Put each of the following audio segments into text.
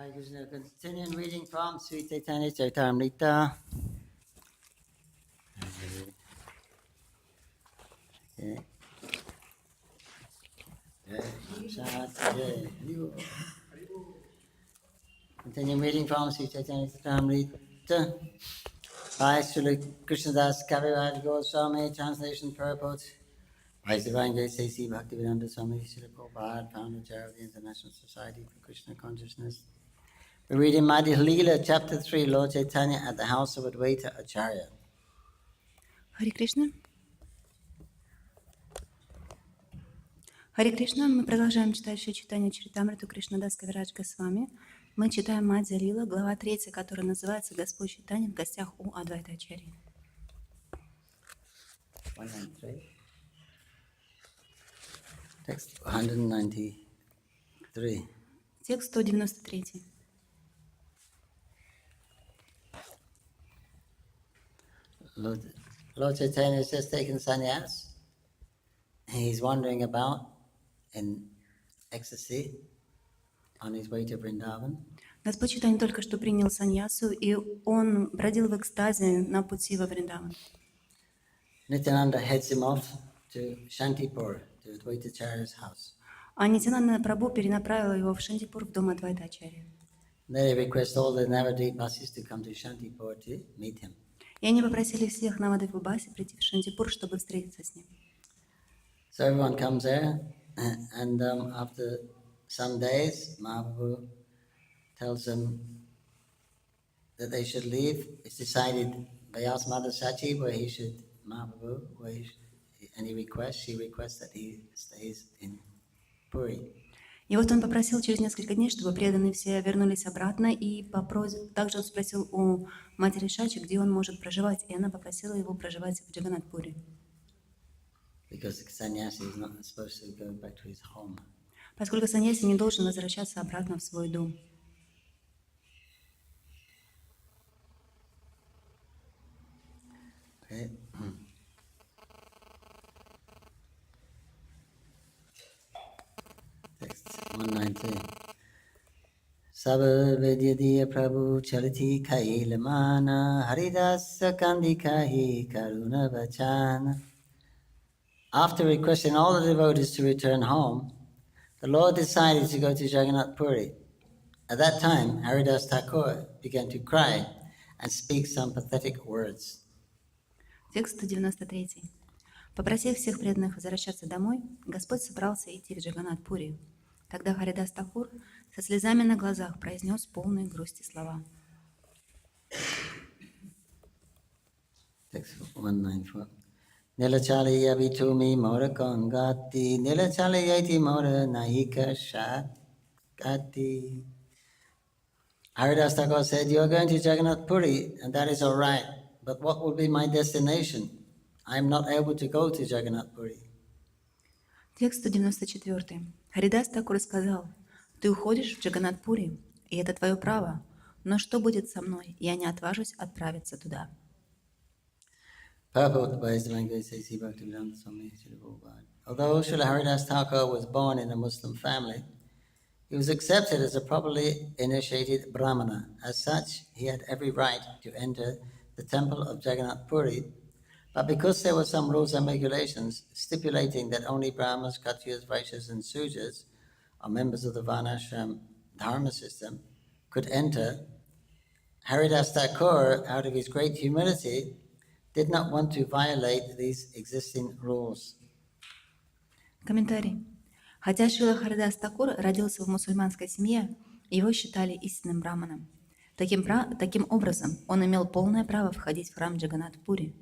Hare Krishna. Continuing reading from Chайтанья-чаритамрита. Continuing reading from Chайтанья-чаритамрита by Srila Krishnadas Kaviraj Goswami, translation purport by His Divine Grace A.C. Bhaktivedanta Swami Srila Prabhupada, founder chair of the International Society for Krishna Consciousness. We're reading Madhya-lila, chapter 3, Lord Chaitanya at the house of Advaita Acharya. Харе Кришна. Харе Кришна. Мы продолжаем читать Читаем-чаритамриту Кришнадас Кавирадж Госвами. Мы читаем Мадхья-лила, глава 3, которая называется «Господь Чайтанья в гостях у Адвайта Ачарьи». 193. Text 193. Текст 193. Lord Chaitanya has just taken sannyas. He's wandering about in ecstasy on his way to Vrindavan. Господь Чайтанья только что принял саньясу, и он бродил в экстазе на пути во Вриндаван. Nityananda heads him off to Shantipur, to Advaita Acharya's house. А Нитянанда Прабху перенаправила его в Шантипур, в дом Адвайта Ачарьи. They request all the Navadvipasis to come to Shantipur to meet him. И они попросили всех Навадвипаси прийти в Шантипур, чтобы встретиться с ним. So everyone comes there, and after some days, Mahaprabhu tells them that they should leave. It's decided by Asmada Sachi where he should, Mahaprabhu, and she requests that he stays in Puri. И вот он попросил через несколько дней, чтобы преданные все вернулись обратно, и также он спросил у матери Шачи, где он может проживать, и она попросила его проживать в Джаганнатпуре. Поскольку саньяси не должен возвращаться обратно в свой дом. Okay. Text 190. Sabha vidyadiya prabhu chaliti kai lamana haridasa kandikai karuna vachana. After requesting all the devotees to return home, the Lord decided to go to Jagannath Puri. At that time, Haridas Thakur began to cry and speak some pathetic words. Текст 193. Попросив всех преданных возвращаться домой, Господь собрался идти в Джаганнат-пури. Тогда Харидас Такур со слезами на глазах произнес полные грусти слова. Text 194. Nilachali yabitumi mora kongati, nilachali yati mora naika shakati. Haridas Thakur said, "You are going to Jagannath Puri, and that is all right. But what will be my destination? I am not able to go to Jagannath Puri." Текст 194. Харидас Такур сказал: «Ты уходишь в Джаганнат-пури, и это твое право. Но что будет со мной? Я не отважусь отправиться туда». Purport by His Divine Grace A.C. Bhaktivedanta Swami Srila Prabhupada. Although Srila Haridas Thakur was born in a Muslim family, he was accepted as a properly initiated Brahmana. As such, he had every right to enter the temple of Jagannath Puri, but because there were some rules and regulations stipulating that only Brahmanas, Kshatriyas, Vaishyas, and Sudras, or members of the Varnashram Dharma system, could enter, Haridas Thakur, out of his great humility, did not want to violate these existing rules. Комментарий. Хотя Шрила Харидас Такур родился в мусульманской семье, его считали истинным браманом. Таким образом, он имел полное право входить в храм Джаганнат-пури.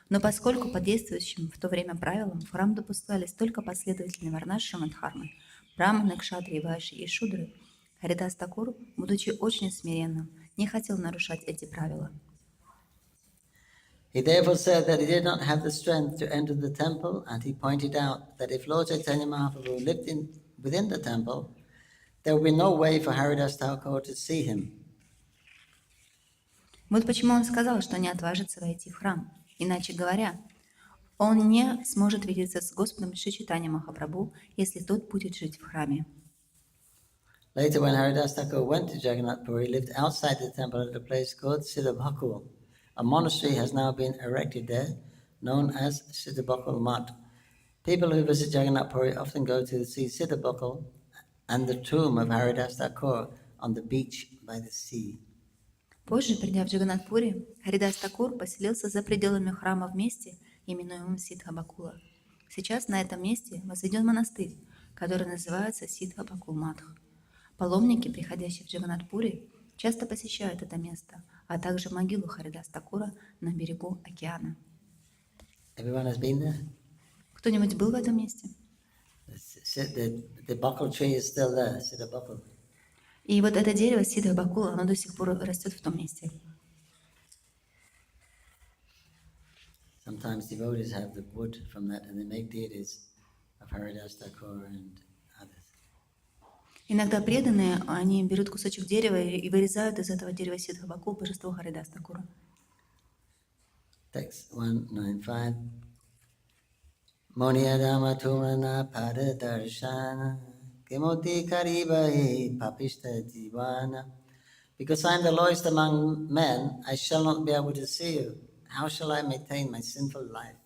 Но поскольку по действующим в то время правилам в храм допускались только последователи Варнашрама Дхармы, браманы, кшатрии, вайши и шудры, Харидас Такур, будучи очень смиренным, не хотел нарушать эти правила. He therefore said that he did not have the strength to enter the temple, and he pointed out that if Lord Chaitanya Mahaprabhu lived within the temple, there would be no way for Haridas Thakur to see him. Вот почему он сказал, что не отважится войти в храм. Иначе говоря, он не сможет видеться с Господом Шри Чайтаньей Махапрабху, если тот будет жить в храме. Later, when Haridas Thakur went to Jagannath Puri, he lived outside the temple at a place called Siddhabakul. A monastery has now been erected there, known as Siddhabakul Mat. People who visit Jagannath Puri often go to see Siddhabakul and the tomb of Haridas Thakur on the beach by the sea. Позже, придя в Джаганнат-пури, Харидас Такур поселился за пределами храма в месте, именуемом Сиддха-бакула. Сейчас на этом месте возведен монастырь, который называется Сиддха-бакул-матх. Паломники, приходящие в Джаганнат-пури, часто посещают это место, а также могилу Харидас Такура на берегу океана. Everyone has been there? Кто-нибудь был в этом месте? The bakul tree is still there, Siddhabakul. И вот это дерево Сиддха-бакула, оно до сих пор растет в том месте. Sometimes devotees have the wood from that and they make deities of Haridas Thakur and others. Иногда преданные, они берут кусочек дерева и вырезают из этого дерева Сиддха-бакул божество Харидас Такура. Text 195. Moniyadama tumana pada darshana kimoti karibahi papishta divana. Because I am the lowest among men, I shall not be able to see you. How shall I maintain my sinful life?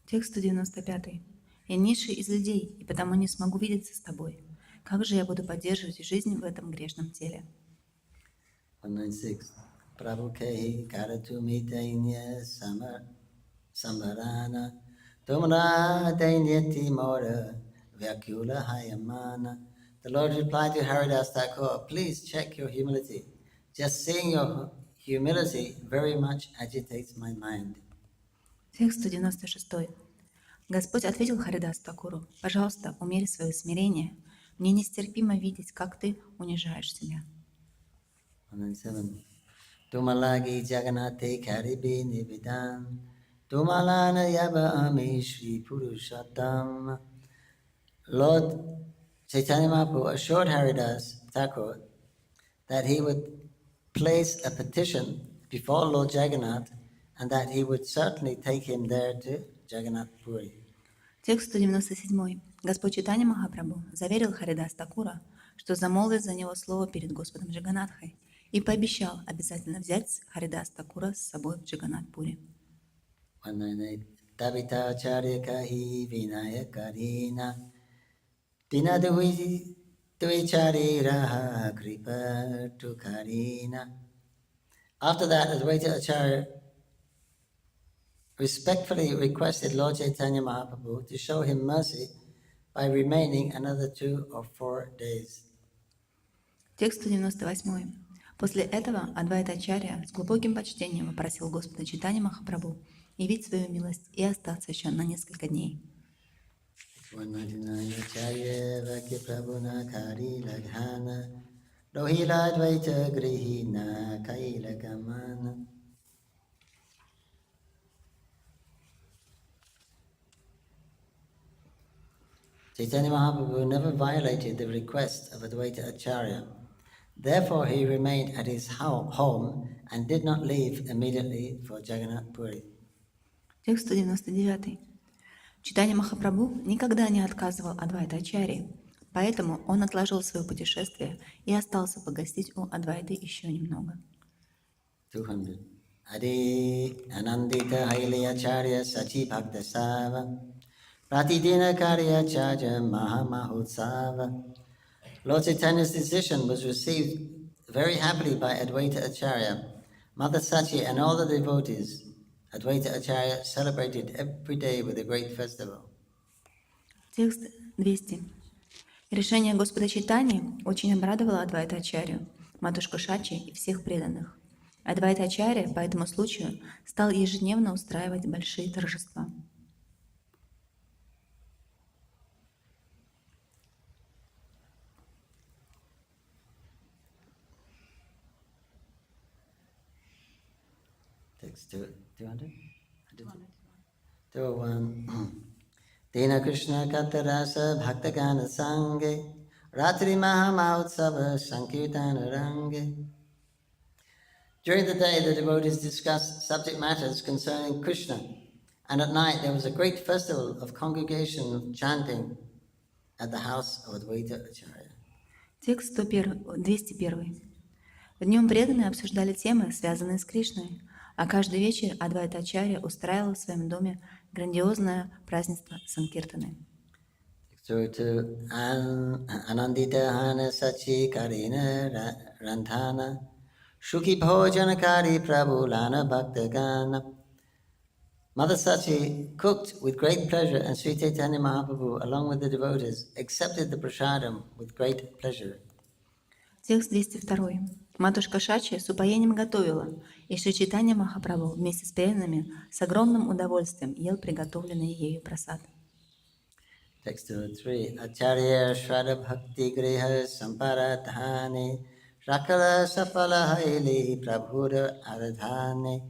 Текст 195. «Я низший из людей, и потому не смогу видеться с тобой. Как же я буду поддерживать жизнь в этом грешном теле?» 196. Prabhu kehi karatu mitainya sambarana tumra dainyati mora vyakula hayamana. The Lord replied to Haridas Thakur, please check your humility. Just seeing your humility very much agitates my mind. Текст 196. Господь ответил Харидас Такуру: «Пожалуйста, умерь свое смирение. Мне нестерпимо видеть, как ты унижаешь себя». 197. Tumalagi Jagannathe Karibi Nividan Tumalana Yaba Ami Shri Purushattam. Lord Chaitanya Mahaprabhu assured Haridas Thakur that he would place a petition before Lord Jagannath and that he would certainly take him there to Jagannath Puri. Текст 197. Господь Чайтанья Махапрабху заверил Харидас Такура, что замолвит за него слово перед Господом Джаганнатхой и пообещал обязательно взять Харидас Такура с собой в Джаганнат-пури. 198. Tabita Charikahi Vinayakarina Dinadui Chariraha Kripa Tukarina. After that, Advaita Acharya respectfully requested Lord Chaitanya Mahaprabhu to show him mercy by remaining another 2 or 4 days. Текст 198. После этого Адвайта Ачарья с глубоким почтением попросил Господа Чайтанья Махапрабху явить свою милость и остаться еще на несколько дней. 199. Acharya Vakya Prabhuna Kari Laghana Rohila Advaita Grihina Kaila Gamana. Chaitanya Mahaprabhu never violated the request of Advaita Acharya. Therefore, he remained at his home and did not leave immediately for Jagannath Puri. Текст 199. Чайтанья Махапрабху никогда не отказывал Адвайта Ачарьи, поэтому он отложил свое путешествие и остался погостить у Адвайты еще немного. 200. Adi Anandita Haile Acharya Sachi Bhakta Sava Pratidina Karya Chaja Mahamahotsava. Lord Chaitanya's decision was received very happily by Advaita Acharya, Mother Sachi, and all the devotees. Advaita Acharya celebrated every day with a great festival. Текст 200. Решение Господа Чайтаньи очень обрадовало Адвайта Ачарью, матушку Шачи и всех преданных. Адвайта Ачарья по этому случаю стал ежедневно устраивать большие торжества. Text 200? 201. Dina Krishna Katarasa Bhaktagana Sange Ratri Mahamautsava Sankirtana Range. During the day, the devotees discussed subject matters concerning Krishna, and at night there was a great festival of congregation chanting at the house of Advaita Acharya. Текст 201. В нем преданные обсуждали темы, связанные с Кришной, а каждый вечер Адвайта-ачарья устраивал в своем доме грандиозное празднество Санкиртаны. Ananditahana Sachi Karina Randhana Shuki Bhojanakari Prabhulana Bhaktagana. Mother Sachi cooked with great pleasure, and Sri Chaitanya Mahaprabhu, along with the devotees, accepted the prasadam with great pleasure. Текст 202. Матушка Шачи с упоением готовила, и Шри Чайтанья Махапрабху вместе с преданными с огромным удовольствием ел приготовленный ею прасад. Text 203. Acharya Shraddha Bhakti Griha Samparadhani Rakala Sapala Haili Prabhuda Aradhani.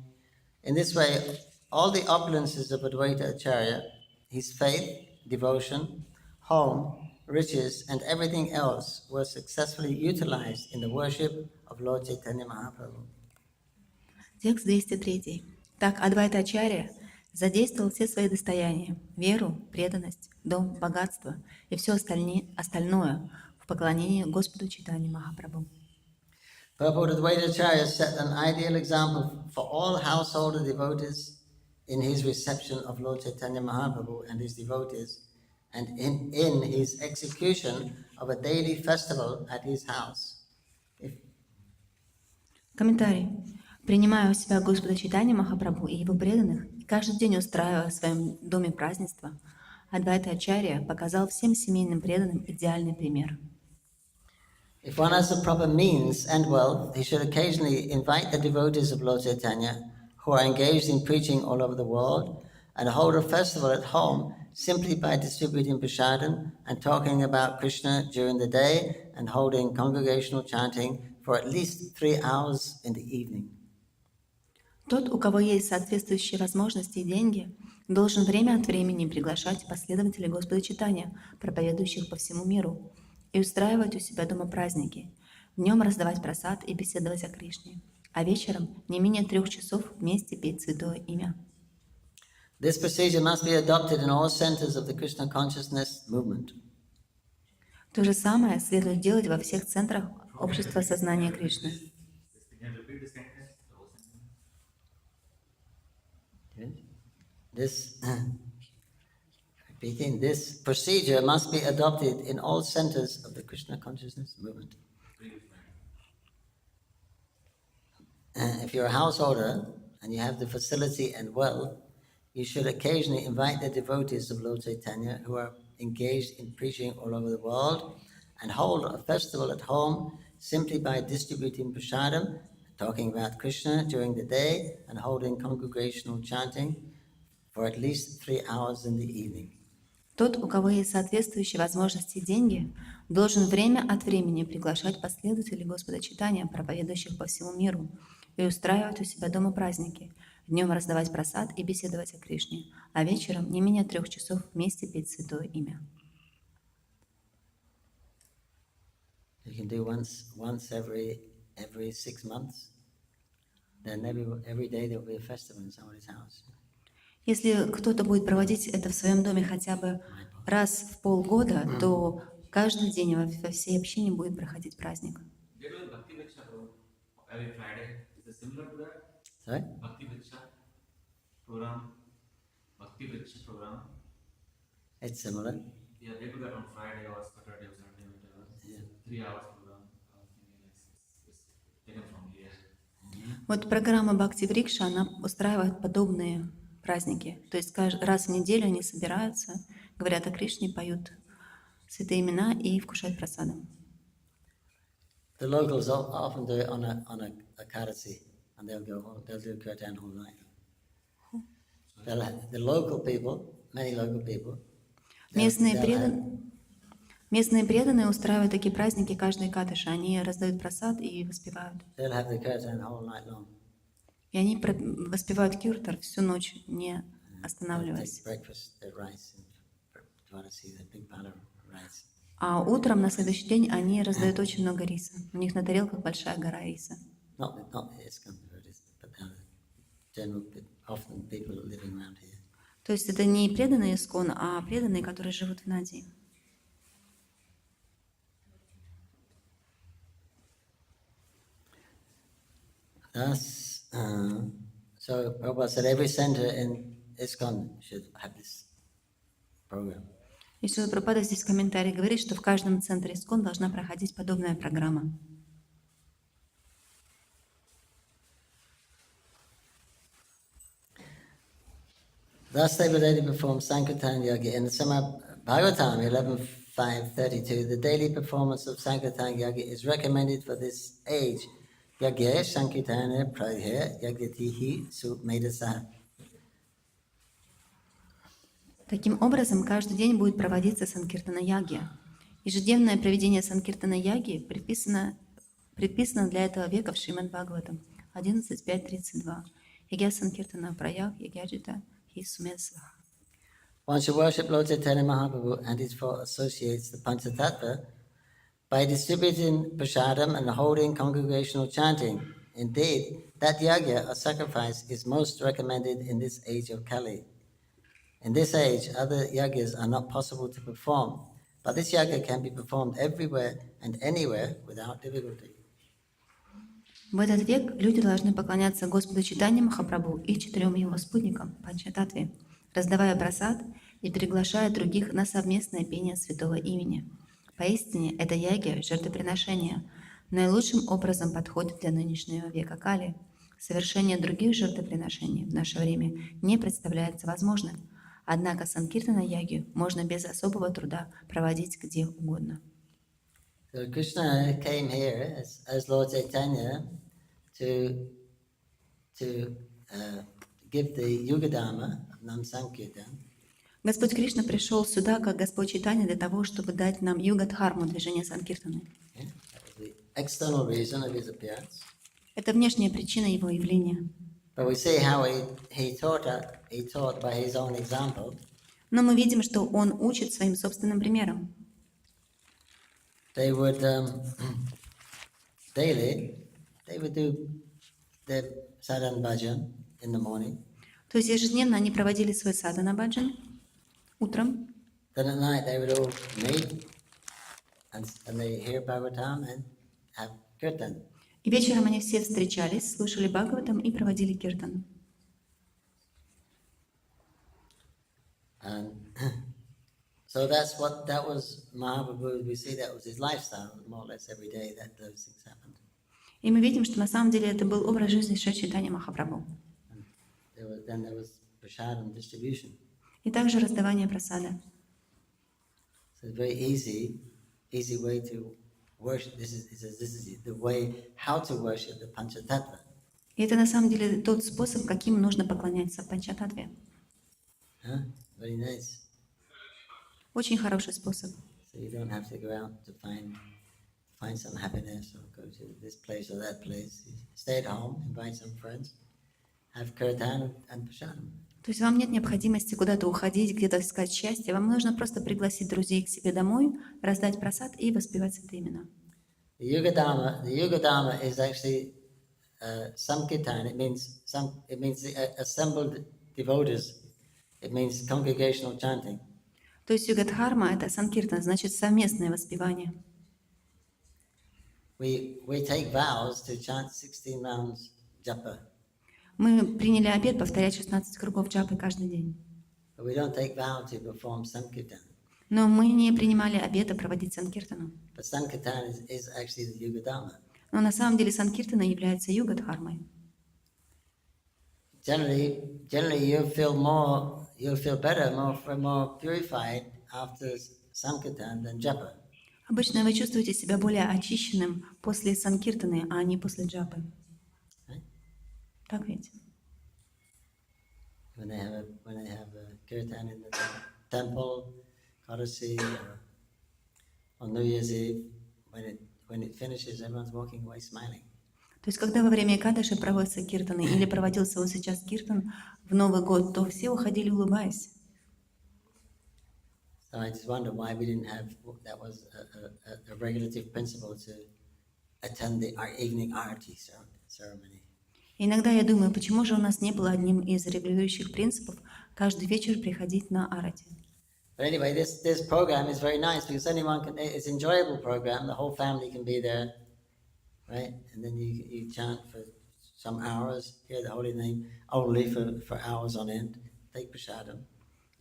In this way, all the opulences of Advaita Acharya, his faith, devotion, home, riches, and everything else were successfully utilized in the worship of Lord Chaitanya Mahaprabhu. Текст 203. Так Адвайта Ачарья задействовал все свои достояния, веру, преданность, дом, богатство и все остальное в поклонении Господу Чайтанье Махапрабху. Prabhupada Advaita Acharya set an ideal example for all householder devotees in his reception of Lord Chaitanya Mahaprabhu and his devotees, and in his execution of a daily festival at his house. Комментарий. Принимая у себя Господа Чайтанья Махапрабху и его преданных, и каждый день устраивая в своем доме празднества, Адвайта Ачарья показал всем семейным преданным идеальный пример. If one has the proper means and wealth, he should occasionally invite the devotees of Lord Chaitanya who are engaged in preaching all over the world and hold a festival at home simply by distributing prasadam and talking about Krishna during the day and holding congregational chanting for at least 3 hours in the evening. Тот, у кого есть соответствующие возможности и деньги, должен время от времени приглашать последователей Господа Чайтанья, проповедующих по всему миру, и устраивать у себя дома праздники, в нем раздавать прасад и беседовать о Кришне, а вечером не менее 3 часов вместе петь святое имя. This procedure must be adopted in all centers of the Krishna consciousness movement. То же самое следует делать во всех центрах общества сознания Кришны. This procedure must be adopted in all centers of the Krishna consciousness movement. If you're a householder and you have the facility and wealth, you should occasionally invite the devotees of Lord Chaitanya who are engaged in preaching all over the world and hold a festival at home simply by distributing prasadam, talking about Krishna during the day and holding congregational chanting for at least 3 hours in the evening. Тот, у кого есть соответствующие возможности и деньги, должен время от времени приглашать последователей Господа Чайтанья, проповедующих по всему миру, и устраивать у себя дома праздники, днем раздавать прасад и беседовать о Кришне, а вечером не менее 3 часов вместе петь святое имя. You can do once every 6 months. Then every day there will be a festival in somebody's house. Если кто-то будет проводить это в своем доме хотя бы раз в полгода, то каждый день во всей общине будет проходить праздник. Sorry? It's similar. Yeah, they do that on Friday or Saturday or Sunday, whatever. Yeah. 3 hours program. It's taken from here. Вот программа Бхакти Врикша, она устраивает подобные праздники. То есть раз в неделю они собираются, говорят о Кришне, поют святые имена и вкушают прасадом. The locals often do it on a Karasi, and they'll do kirtan all night. The local people, many local people, Местные преданные устраивают такие праздники каждый катыша. Они раздают прасад и воспевают. they'll have the kirtan all night long. И они воспевают киртар всю ночь, не They'll останавливаясь. take breakfast, the rice, and Karasi, the big pot of rice. А утром на следующий день они раздают очень много риса. У них на тарелках большая гора риса. Not ISKCON devotees, but general, often people living around here. То есть это не преданные ИСККОН, а преданные, которые живут в Надии. Thus, so Prabhupada said every center in ISKCON should have this program. И Шрила Прабхупада здесь в комментарии говорит, что в каждом центре ИСККОН должна проходить подобная программа. Thus they were daily perform Sankirtan Yoga. In the Srimad Bhagavatam 11.5.32, the daily performance of Sankirtan Yoga is recommended for this age. Yagya Sankirtana Prayhe Yagyatihi Sumedasa. Таким образом, каждый день будет проводиться Санкиртана-яги. Ежедневное проведение Санкиртана-яги предписано для этого века в Шримад Бхагаватам 11.5.32. Ягья Санкиртана Праях Ягьяджита Хи Сумедсваха. One should worship Lord Chaitanya Mahaprabhu and his four associates, the Panchatattva, by distributing prasadam and holding congregational chanting. Indeed, that yagya or sacrifice is most recommended in this age of Kali. In this age, other yagyas are not possible to perform, but this yagya can be performed everywhere and anywhere without difficulty. В этот век люди должны поклоняться Господу Чайтанье Махапрабху и 4 его спутникам, Панчататтве, раздавая прасад и приглашая других на совместное пение святого имени. Поистине, это яги, жертвоприношение, наилучшим образом подходит для нынешнего века Кали. Совершение других жертвоприношений в наше время не представляется возможным, однако санкиртана-яги можно без особого труда проводить где угодно. So Krishna came here as Lord Chaitanya to give the Yugadharma of Nam Sankirtan. Господь Кришна пришел сюда, как Господь Чайтанья, для того, чтобы дать нам юга-дхарму, движение санкиртаны. Yeah, that was the external reason of his appearance. Это внешняя причина его явления. But we see how he taught by his own example. Но мы видим, что он учит своим собственным примером. They would daily do their sadhan bhajan in the morning. То есть ежедневно они проводили свой садхана баджан утром. Then at night they would all meet and they hear Bhagavatam and have kirtan. И вечером они все встречались, слушали Бхагаватам и проводили киртан. And so that was Mahaprabhu. We see that was his lifestyle, more or less every day that those things happened. И мы видим, что на самом деле это был образ жизни Шри Чайтаньи Махапрабху. Then there was prasadam distribution. И также раздавание прасада. So it's very easy way to worship. This is the way how to worship the Panchatattva. И это на самом деле тот способ, каким нужно поклоняться Панчататтве. Very nice. Очень хороший способ. So you don't have to go out to find some happiness or go to this place or that place. You stay at home, invite some friends, have kirtan and prasadam. То есть вам нет необходимости куда-то уходить, где-то искать счастье. Вам нужно просто пригласить друзей к себе домой, раздать прасад и воспевать святые имена. The Yugadharma is actually Sankirtan. It means the assembled devotees. It means congregational chanting. То есть югадхарма — это санкиртан, значит совместное воспевание. We take vows to chant 16 rounds japa. Мы приняли обет повторять 16 кругов джапы каждый день. But we don't take vow to perform Sankirtan. Но мы не принимали обета проводить санкиртану. But Sankirtan is actually the Yugadharma. Но на самом деле санкиртана является югадхармой. Generally you'll feel better, more purified after Sankirtan than japa. Обычно вы чувствуете себя более очищенным после санкиртаны, а не после джапы. Right? Так ведь? When they have a kirtan in the temple, Kadasi, or on New Year's Eve, when it finishes, everyone's walking away smiling. То есть, когда во время Экадаши проводятся киртаны или проводился вот сейчас киртан в Новый год, то все уходили, улыбаясь. So I just wonder why we didn't have, that was a regulative principle to attend the evening arati ceremony. Иногда я думаю, почему же у нас не было одним из регулирующих принципов каждый вечер приходить на арати. But anyway, this program is very nice because it's an enjoyable program. The whole family can be there, right? And then you chant for some hours, hear the holy name only for hours on end, take prasadam.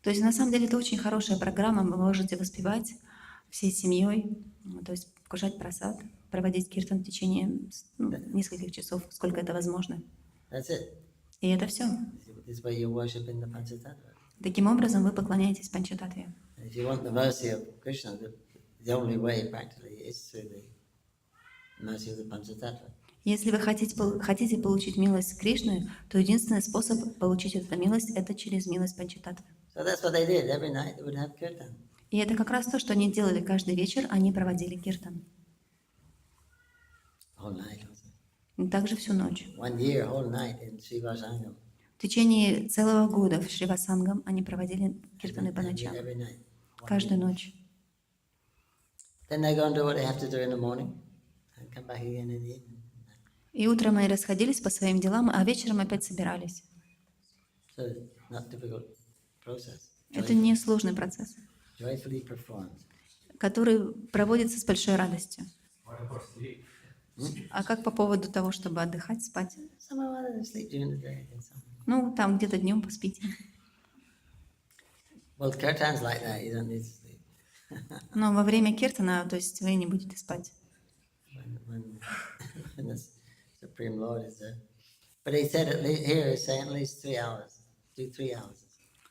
То есть на самом деле это очень хорошая программа, вы можете воспевать всей семьей, то есть вкушать прасад, проводить киртан в течение нескольких часов, сколько это возможно. That's it. И это все. This way you're worshipping the Panchatattva. Таким образом вы поклоняетесь Панчататтве. If you want the mercy of Krishna, the only way practically is through the mercy of the Panchatattva. Если вы хотите получить милость Кришны, то единственный способ получить эту милость – это через милость Панчататтвы. So that's what they did. Every night they would have kirtan. И это как раз то, что они делали каждый вечер, они проводили киртан. Whole night also. И также всю ночь. 1 year, whole night in Srivasangam. В течение целого года в Шривасангам они проводили киртаны по ночам. Every night. Каждую ночь. Then they go and do what they have to do in the morning and come back again in the evening. И утром они расходились по своим делам, а вечером опять собирались. So not difficult process. Это не сложный процесс, Joyfully performed. который проводится с большой радостью. What about sleep? А как по поводу того, чтобы отдыхать, спать? Some of us sleep during the day and some. Ну, там где-то днем поспите. Well, kirtan's like that. You don't need to sleep. Но во время киртана, то есть вы не будете спать. When the Supreme Lord is there. But he said here he's saying at least 3 hours. Do 3 hours.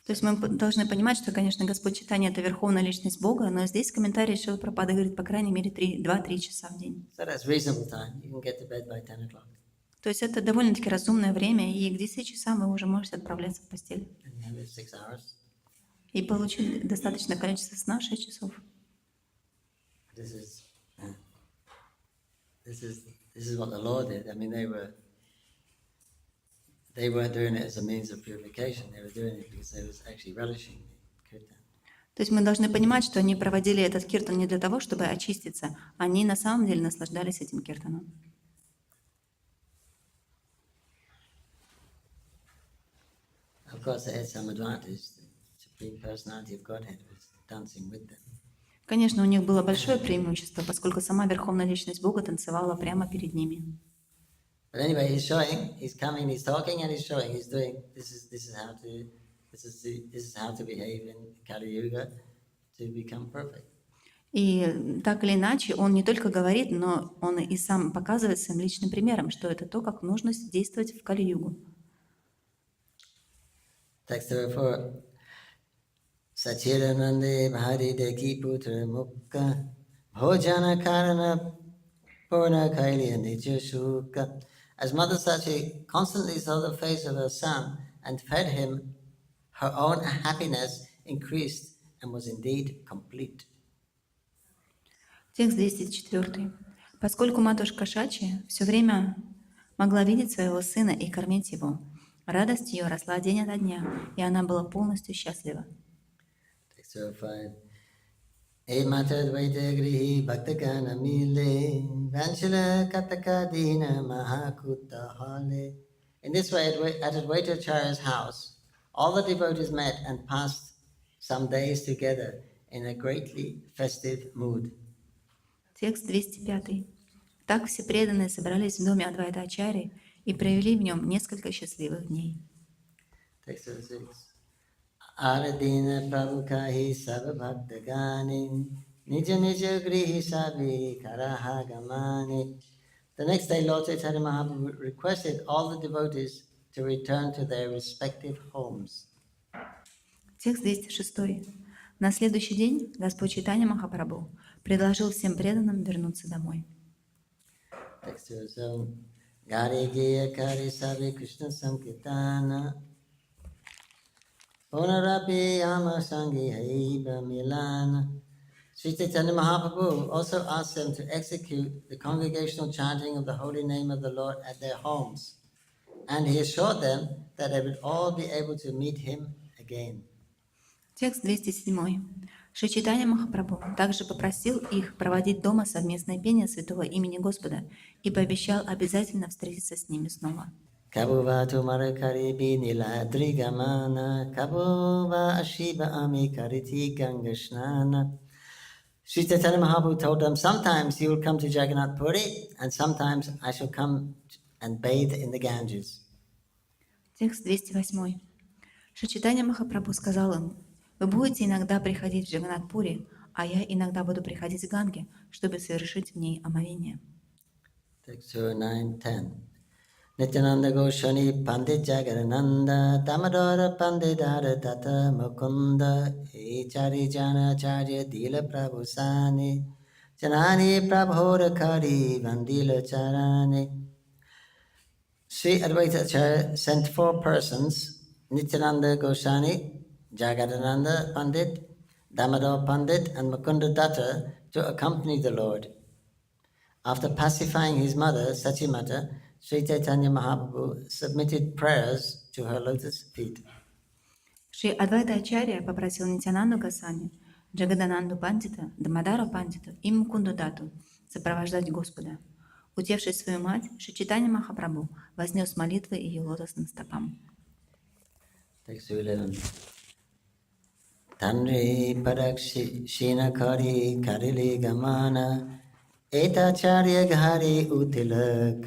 То есть мы должны понимать, что, конечно, Господь Чайтанья – это верховная личность Бога, но здесь в комментарии Шрила Прабхупада говорит, по крайней мере, 2-3 часа в день. So that's reasonable time. You can get to bed by 10 o'clock. То есть это довольно-таки разумное время, и к 10 часам вы уже можете отправляться в постель. And you have 6 hours. И получить достаточное количество сна – 6 часов. This is what the Lord did. I mean, they weren't doing it as a means of purification. They were doing it because they was actually relishing the kirtan. То есть мы должны понимать, что они проводили этот киртан не для того, чтобы очиститься. Они на самом деле наслаждались этим киртаном. Of course, they had some advantage. The Supreme Personality of Godhead was dancing with them. Конечно, у них было большое преимущество, поскольку сама Верховная Личность Бога танцевала прямо перед ними. But anyway, he's showing, he's coming, he's talking, and he's showing, he's doing. This is how to behave in Kali Yuga to become perfect. И так или иначе, он не только говорит, но он и сам показывает своим личным примером, что это то, как нужно действовать в Кали-югу. Text 4. Sachidanande bhari deki putra mukha bhojana karana purna kailya nitya shuka. As Mother Sachi constantly saw the face of her son and fed him, her own happiness increased and was indeed complete. Текст 204. Поскольку матушка Шачи все время могла видеть своего сына и кормить его, радость ее росла день ото дня, и она была полностью счастлива. Text 5. E mata dvaita grihi bhaktagana mile vanchila kataka dina mahakuta hale. In this way, at Advaitacharya's house, all the devotees met and passed some days together in a greatly festive mood. Текст 205. Так все преданные собрались в доме Адвайта-ачарьи и провели в нем несколько счастливых дней. Text 6. Aradina prabhu kahi sabhabhaktagani nija nija grihi sabi karaha gamani. The next day, Lord Chaitanya Mahaprabhu requested all the devotees to return to their respective homes. Текст 206. На следующий день Господь Чайтанья Махапрабху предложил всем преданным вернуться домой. Text 7. Gari giya kari sabi Krishna sankirtana Punarapi yama sangi haiba milana. Sri Chaitanya Mahaprabhu also asked them to execute the congregational chanting of the holy name of the Lord at their homes. And he assured them that they would all be able to meet him again. Текст 207. Шри Чайтанья Махапрабху также попросил их проводить дома совместное пение святого имени Господа и пообещал обязательно встретиться с ними снова. Kabuvatu marakari binila drigamana kabuva ashiba ami kariti gangashnana. Sri Chaitanya Mahaprabhu told them, sometimes you will come to Jagannath Puri and sometimes I shall come and bathe in the Ganges. Текст 208. Шри Чайтанья Махапрабху сказал им: «Вы будете иногда приходить в Джаганнат-пури, а я иногда буду приходить в Ганге, чтобы совершить в ней омовение». Text 9:10. Nityananda Goshani Pandit Jagarananda Damadora Pandidara Tata Mukunda Echari Jana Charya Dila Prabhusani Janani Prabhora Kari Vandila Charani. Sri Advaita Acharya sent 4 persons, Nityananda Goswami, Jagadananda Pandit, Damodar Pandit, and Mukunda Datta, to accompany the Lord. After pacifying his mother, Sachimata, Sri Chaitanya Mahaprabhu submitted prayers to her lotus feet. Шри Адвайта Ачарья попросил Нитянанду Госвами, Джагадананду Пандита, Дамадару Пандиту и Мукунду Датту сопровождать Господа. Утевший свою мать, Шри Чайтанья Махапрабху вознес молитвы ее лотосным стопам. Text 11. Tanri Parakshina Kari Karili Gamana Eta Charya Gari Utila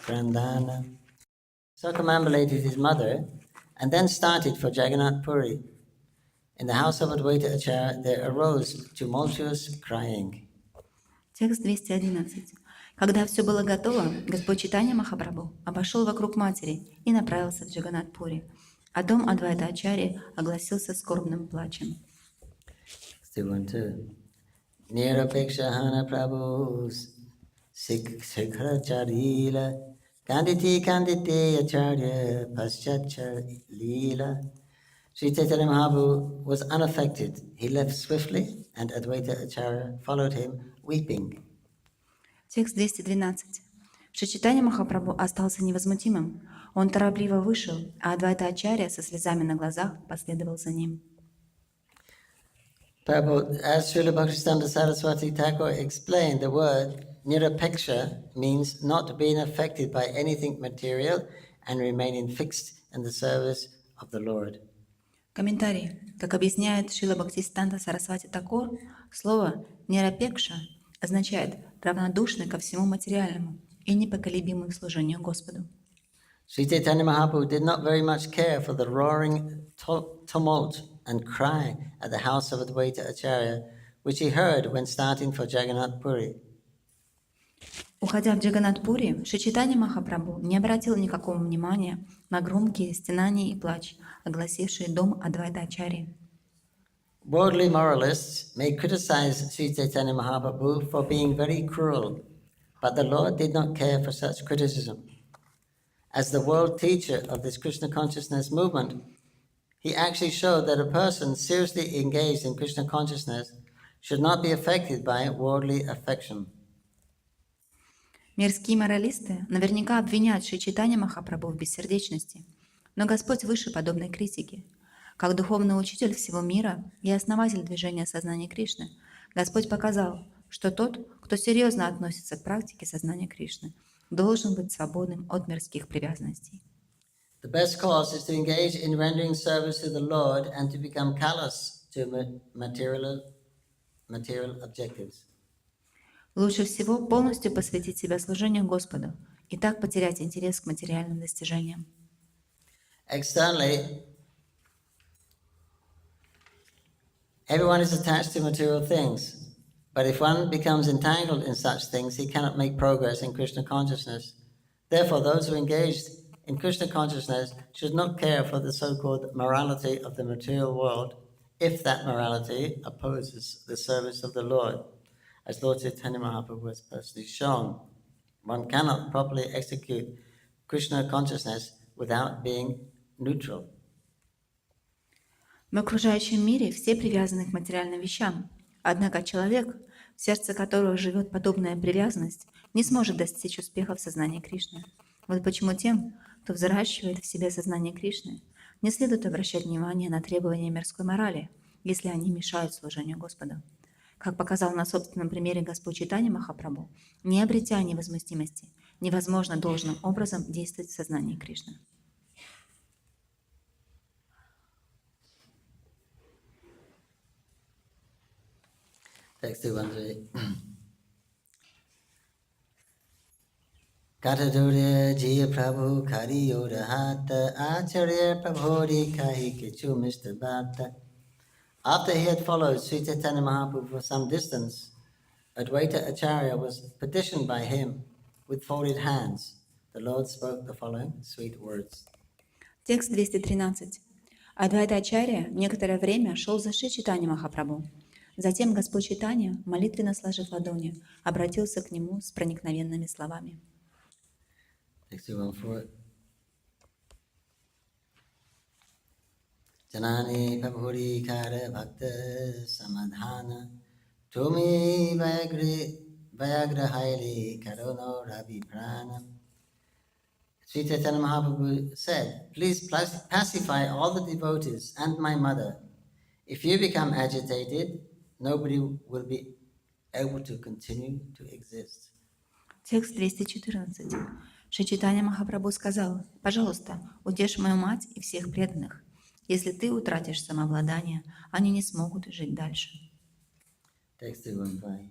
Krandana. Circumambulated his mother and then started for Jagannath Puri. In the house of Advaita Acharya there arose tumultuous crying. Текст 211. Когда все было готово, Господь Чайтанья Махапрабху обошел вокруг матери и направился в Джаганнат-пури, а дом Адвайта Ачарьи огласился скорбным плачем. 212. Nirapekshahana Prabhu Sikhara-charila Kanditi Acharya Paschat-lila. Sri Chaitanya Mahaprabhu was unaffected. He left swiftly, and Advaita Acharya followed him, weeping. Текст 212. Шри Чайтанья Махапрабху остался невозмутимым. Он торопливо вышел, а Адвайта Ачарья со слезами на глазах последовал за ним. Prabhu, as Srila Bhaktisiddhanta Saraswati Thakur explained, the word nirapeksha means not being affected by anything material and remaining fixed in the service of the Lord. Комментарий. Как объясняет Шрила Бхактисиддханта Сарасвати Такур, слово «нирапекша» означает равнодушный ко всему материальному и непоколебимый к служению Господу. Sri Chaitanya Mahaprabhu did not very much care for the roaring tumult and cry at the house of Advaita Acharya, which he heard when starting for Jagannath Puri. Уходя в Джаганнат-пури, Шри Чайтанья Махапрабху не обратил никакого внимания на громкие стенания и плач, огласившие дом Адвайта Ачарьи. Worldly moralists may criticize Sri Chaitanya Mahaprabhu for being very cruel, but the Lord did not care for such criticism. As the world teacher of this Krishna consciousness movement, he actually showed that a person seriously engaged in Krishna consciousness should not be affected by worldly affection. Мирские моралисты наверняка обвинят Шри Чайтанья Махапрабху в бессердечности, но Господь выше подобной критики. Как духовный учитель всего мира и основатель движения сознания Кришны, Господь показал, что тот, кто серьезно относится к практике сознания Кришны, должен быть свободным от мирских привязанностей. The best course is to engage in rendering service to the Lord and to become callous to material objectives. Лучше всего полностью посвятить себя служению Господу и так потерять интерес к материальным достижениям. Externally, everyone is attached to material things, but if one becomes entangled in such things, he cannot make progress in Krishna consciousness. Therefore, those who engaged in Krishna consciousness should not care for the so-called morality of the material world if that morality opposes the service of the Lord. As Lord Chaitanya Mahaprabhu has personally shown, one cannot properly execute Krishna consciousness without being neutral. В окружающем мире все привязаны к материальным вещам, однако человек, в сердце которого живет подобная привязанность, не сможет достичь успеха в сознании Кришны. Вот почему тем, кто взращивает в себе сознание Кришны, не следует обращать внимание на требования мирской морали, если они мешают служению Господу. Как показал на собственном примере Господь Чайтанья Махапрабху, не обретя невозмутимости, невозможно должным образом действовать в сознании Кришны. Text 213. Katadurya Jaya Prabhu Kari Yoda Hata Acharya Prabhori Kahi Kichu Mr. Bhatta. After he had followed Sri Chaitanya Mahaprabhu for some distance, Advaita Acharya was petitioned by him with folded hands. The Lord spoke the following sweet words. Текст 213. Адвайта Ачарья некоторое время шел за Шри Чайтаньей Махапрабху. Затем Господь Чайтанья, молитвенно сложив ладони, обратился к нему с проникновенными словами. Text 214. Janani Prabhuri Kara Bhakta Samadhana Tumi Vayagra Haili Karono Rabi Prana. Sri Chaitanya Mahaprabhu said, please pacify all the devotees and my mother. If you become agitated, nobody will be able to continue to exist. Текст 214. Шри Чайтанья Махапрабху сказал: «Пожалуйста, утешь мою мать и всех преданных. Если ты утратишь самообладание, они не смогут жить дальше». Text 215.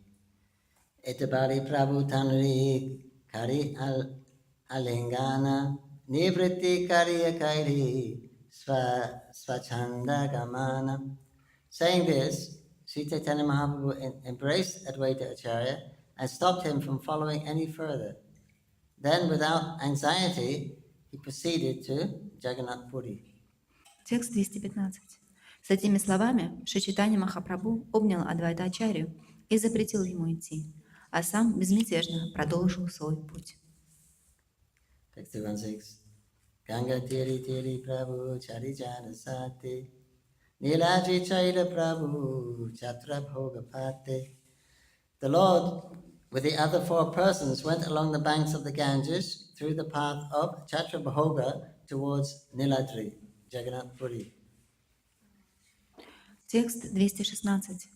Etabari Prabhu Tanri Kari Alingana Nivriti Kariya Kairi Swachanda Gamana. Saying this, Sri Chaitanya Mahaprabhu embraced Advaita Acharya and stopped him from following any further. Then, without anxiety, he proceeded to Jagannath Puri. Текст 215. С этими словами Шри Чайтанья Махапрабху обнял Адвайта Ачарью и запретил ему идти, а сам безмятежно продолжил свой путь. Text 216. Ganga Tiri Tiri Prabhu Charijana Sati Nilaji Chaita Prabhu Chatra Bhogapate. The Lord, with the other four persons, went along the banks of the Ganges through the path of Chhatrabhoga towards Niladri, Jagannath Puri. Текст 216.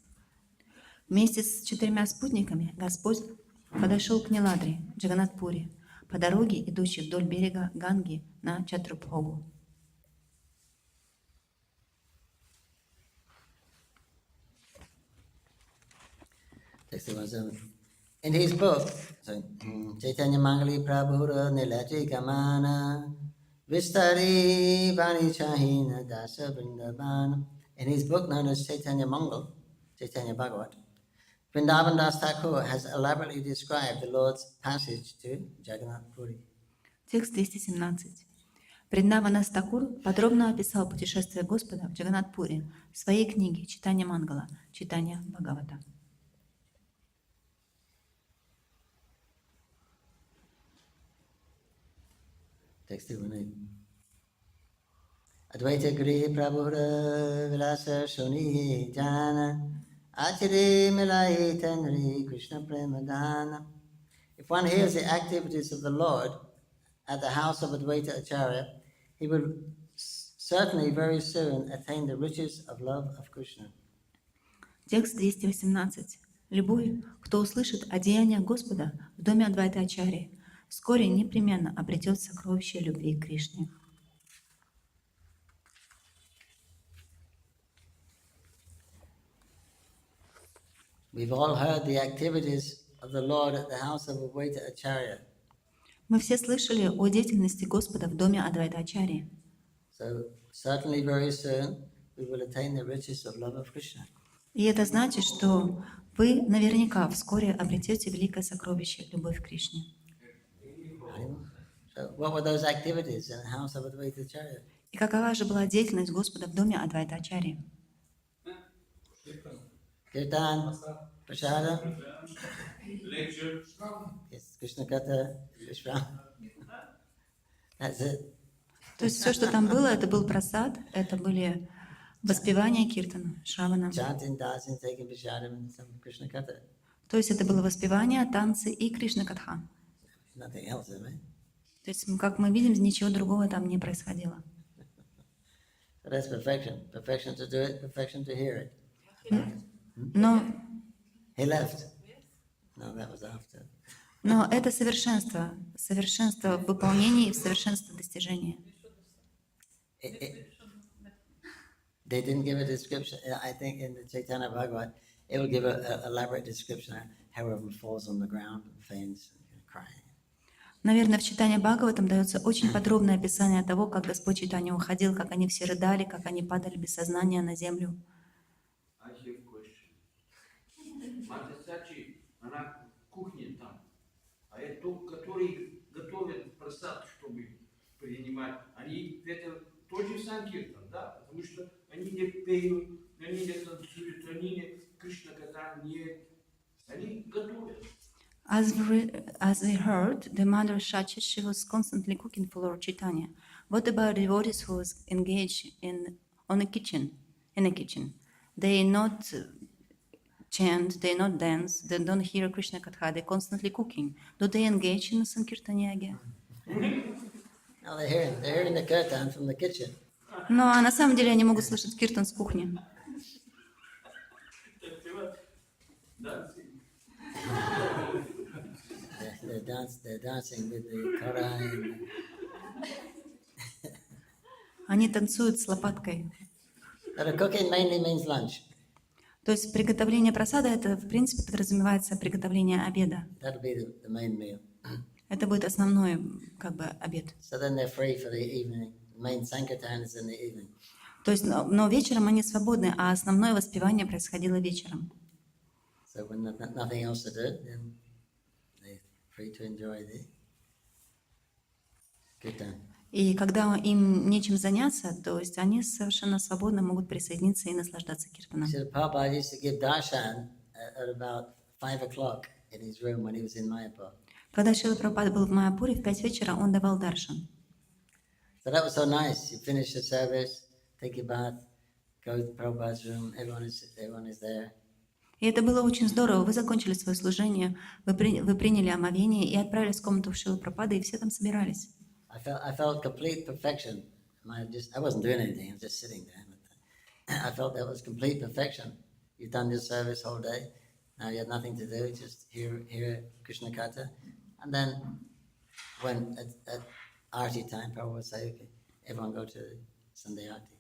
Вместе с 4 спутниками Господь подошел к Ниладре, Джаганнат-пури, по дороге, идущей вдоль берега Ганги на Чатрабхогу. In his book, Chaitanya-mangali Prabhura Nilaji Gamana Vistari Vani Chahina Dasa Vrindavana. In his book known as Chaitanya-mangal, Chaitanya Bhagavat, Vrindavan Das Thakur has elaborately described the Lord's passage to Jagannath Puri. Текст 217. Вриндаванас Такур подробно описал путешествие Господа в Джаганнат-пури в своей книге Читанья-мангала, Читания Бхагавата. Text 218. Advaita Grihi Prabhura Vilasa Shoni Jana Achari Milai Tanri Krishna Premadana. If one hears the activities of the Lord at the house of Advaita Acharya, he will certainly very soon attain the riches of love of Krishna. Текст 218. Любой, кто услышит о деяниях Господа в доме Адвайта Ачарьи, вскоре непременно обретет сокровище любви к Кришне. We've all heard the activities of the Lord at the house of Advaita Acharya. Мы все слышали о деятельности Господа в доме Адвайта Ачарьи. So certainly very soon we will attain the riches of love of Krishna. И это значит, что вы наверняка вскоре обретете великое сокровище любовь к Кришне. So what were those activities in the house of Advaita Acharya? И какова же была деятельность Господа в доме Адвайта Ачарьи? Kirtan, Prasada, Lecture. yes, Krishna Katha, Vishram. That's it. То есть все, что там было, это был прасад, это были воспевания киртана, шравана. Chanting, dancing, taking Vishadam, and some Krishna Katha. То есть это было воспевание, танцы и Кришна-катха. Nothing else, right? То есть, как мы видим, ничего другого там не происходило. So that's perfection. Perfection to do it, perfection to hear it. Но He left. No, that was after. Но это совершенство, совершенство в выполнении и в совершенство в достижении. They didn't give a description. I think in the Chaitanya Bhagavat, it will give an elaborate description of how everyone falls on the ground and faints and crying. Наверное, в читании Бхагаватам дается очень подробное описание того, как Господь Чайтанья уходил, как они все рыдали, как они падали без сознания на землю. I have question. Матхья-чачи, она в кухне там, а это, которые готовят просад, чтобы принимать, они это тот же санкиртан, да, потому что они не пеют, они не танцуют, они не Кришна-катан, они готовят. As we heard, the mother Shachi, she was constantly cooking for Lord Chaitanya. What about devotees who was engaged in a kitchen? They not chant, they not dance, they don't hear Krishna Katha, they're constantly cooking. Do they engage in Sankirtan Yagya? Now they're hearing the kirtan from the kitchen. Но на самом деле они могут слышать киртан с кухни. They're dancing with the Koran. Они танцуют с лопаткой. But cooking mainly means lunch. То есть приготовление прасада, это в принципе подразумевается приготовление обеда. That'll be the main meal. Это будет основной как бы обед. So then they're free for the evening. The main sankirtan is in the evening. То есть, но вечером они свободны, а основное воспевание происходило вечером. So when nothing else to do, then they're free to enjoy the kirtan. И когда им нечем заняться, то есть они совершенно свободно могут присоединиться и наслаждаться киртаном. So Prabhupada used to give darshan at about 5 o'clock in his room when he was in Mayapur. Когда Шрила Прабхупада был в Майяпуре, в 5 вечера он давал даршан. So that was so nice. You finish the service, take your bath, go to Prabhupada's room, everyone is there. И это было очень здорово. Вы закончили свое служение, вы приняли омовение и отправились в комнату Шрилы Прабхупады, и все там собирались. I felt complete perfection. I wasn't doing anything, I was just sitting there. But I felt that was complete perfection. You've done your service whole day. Now you have nothing to do, just hear Krishna Katha. And then when at Arti time, Prabhu would say, okay, everyone go to Sunday Arti.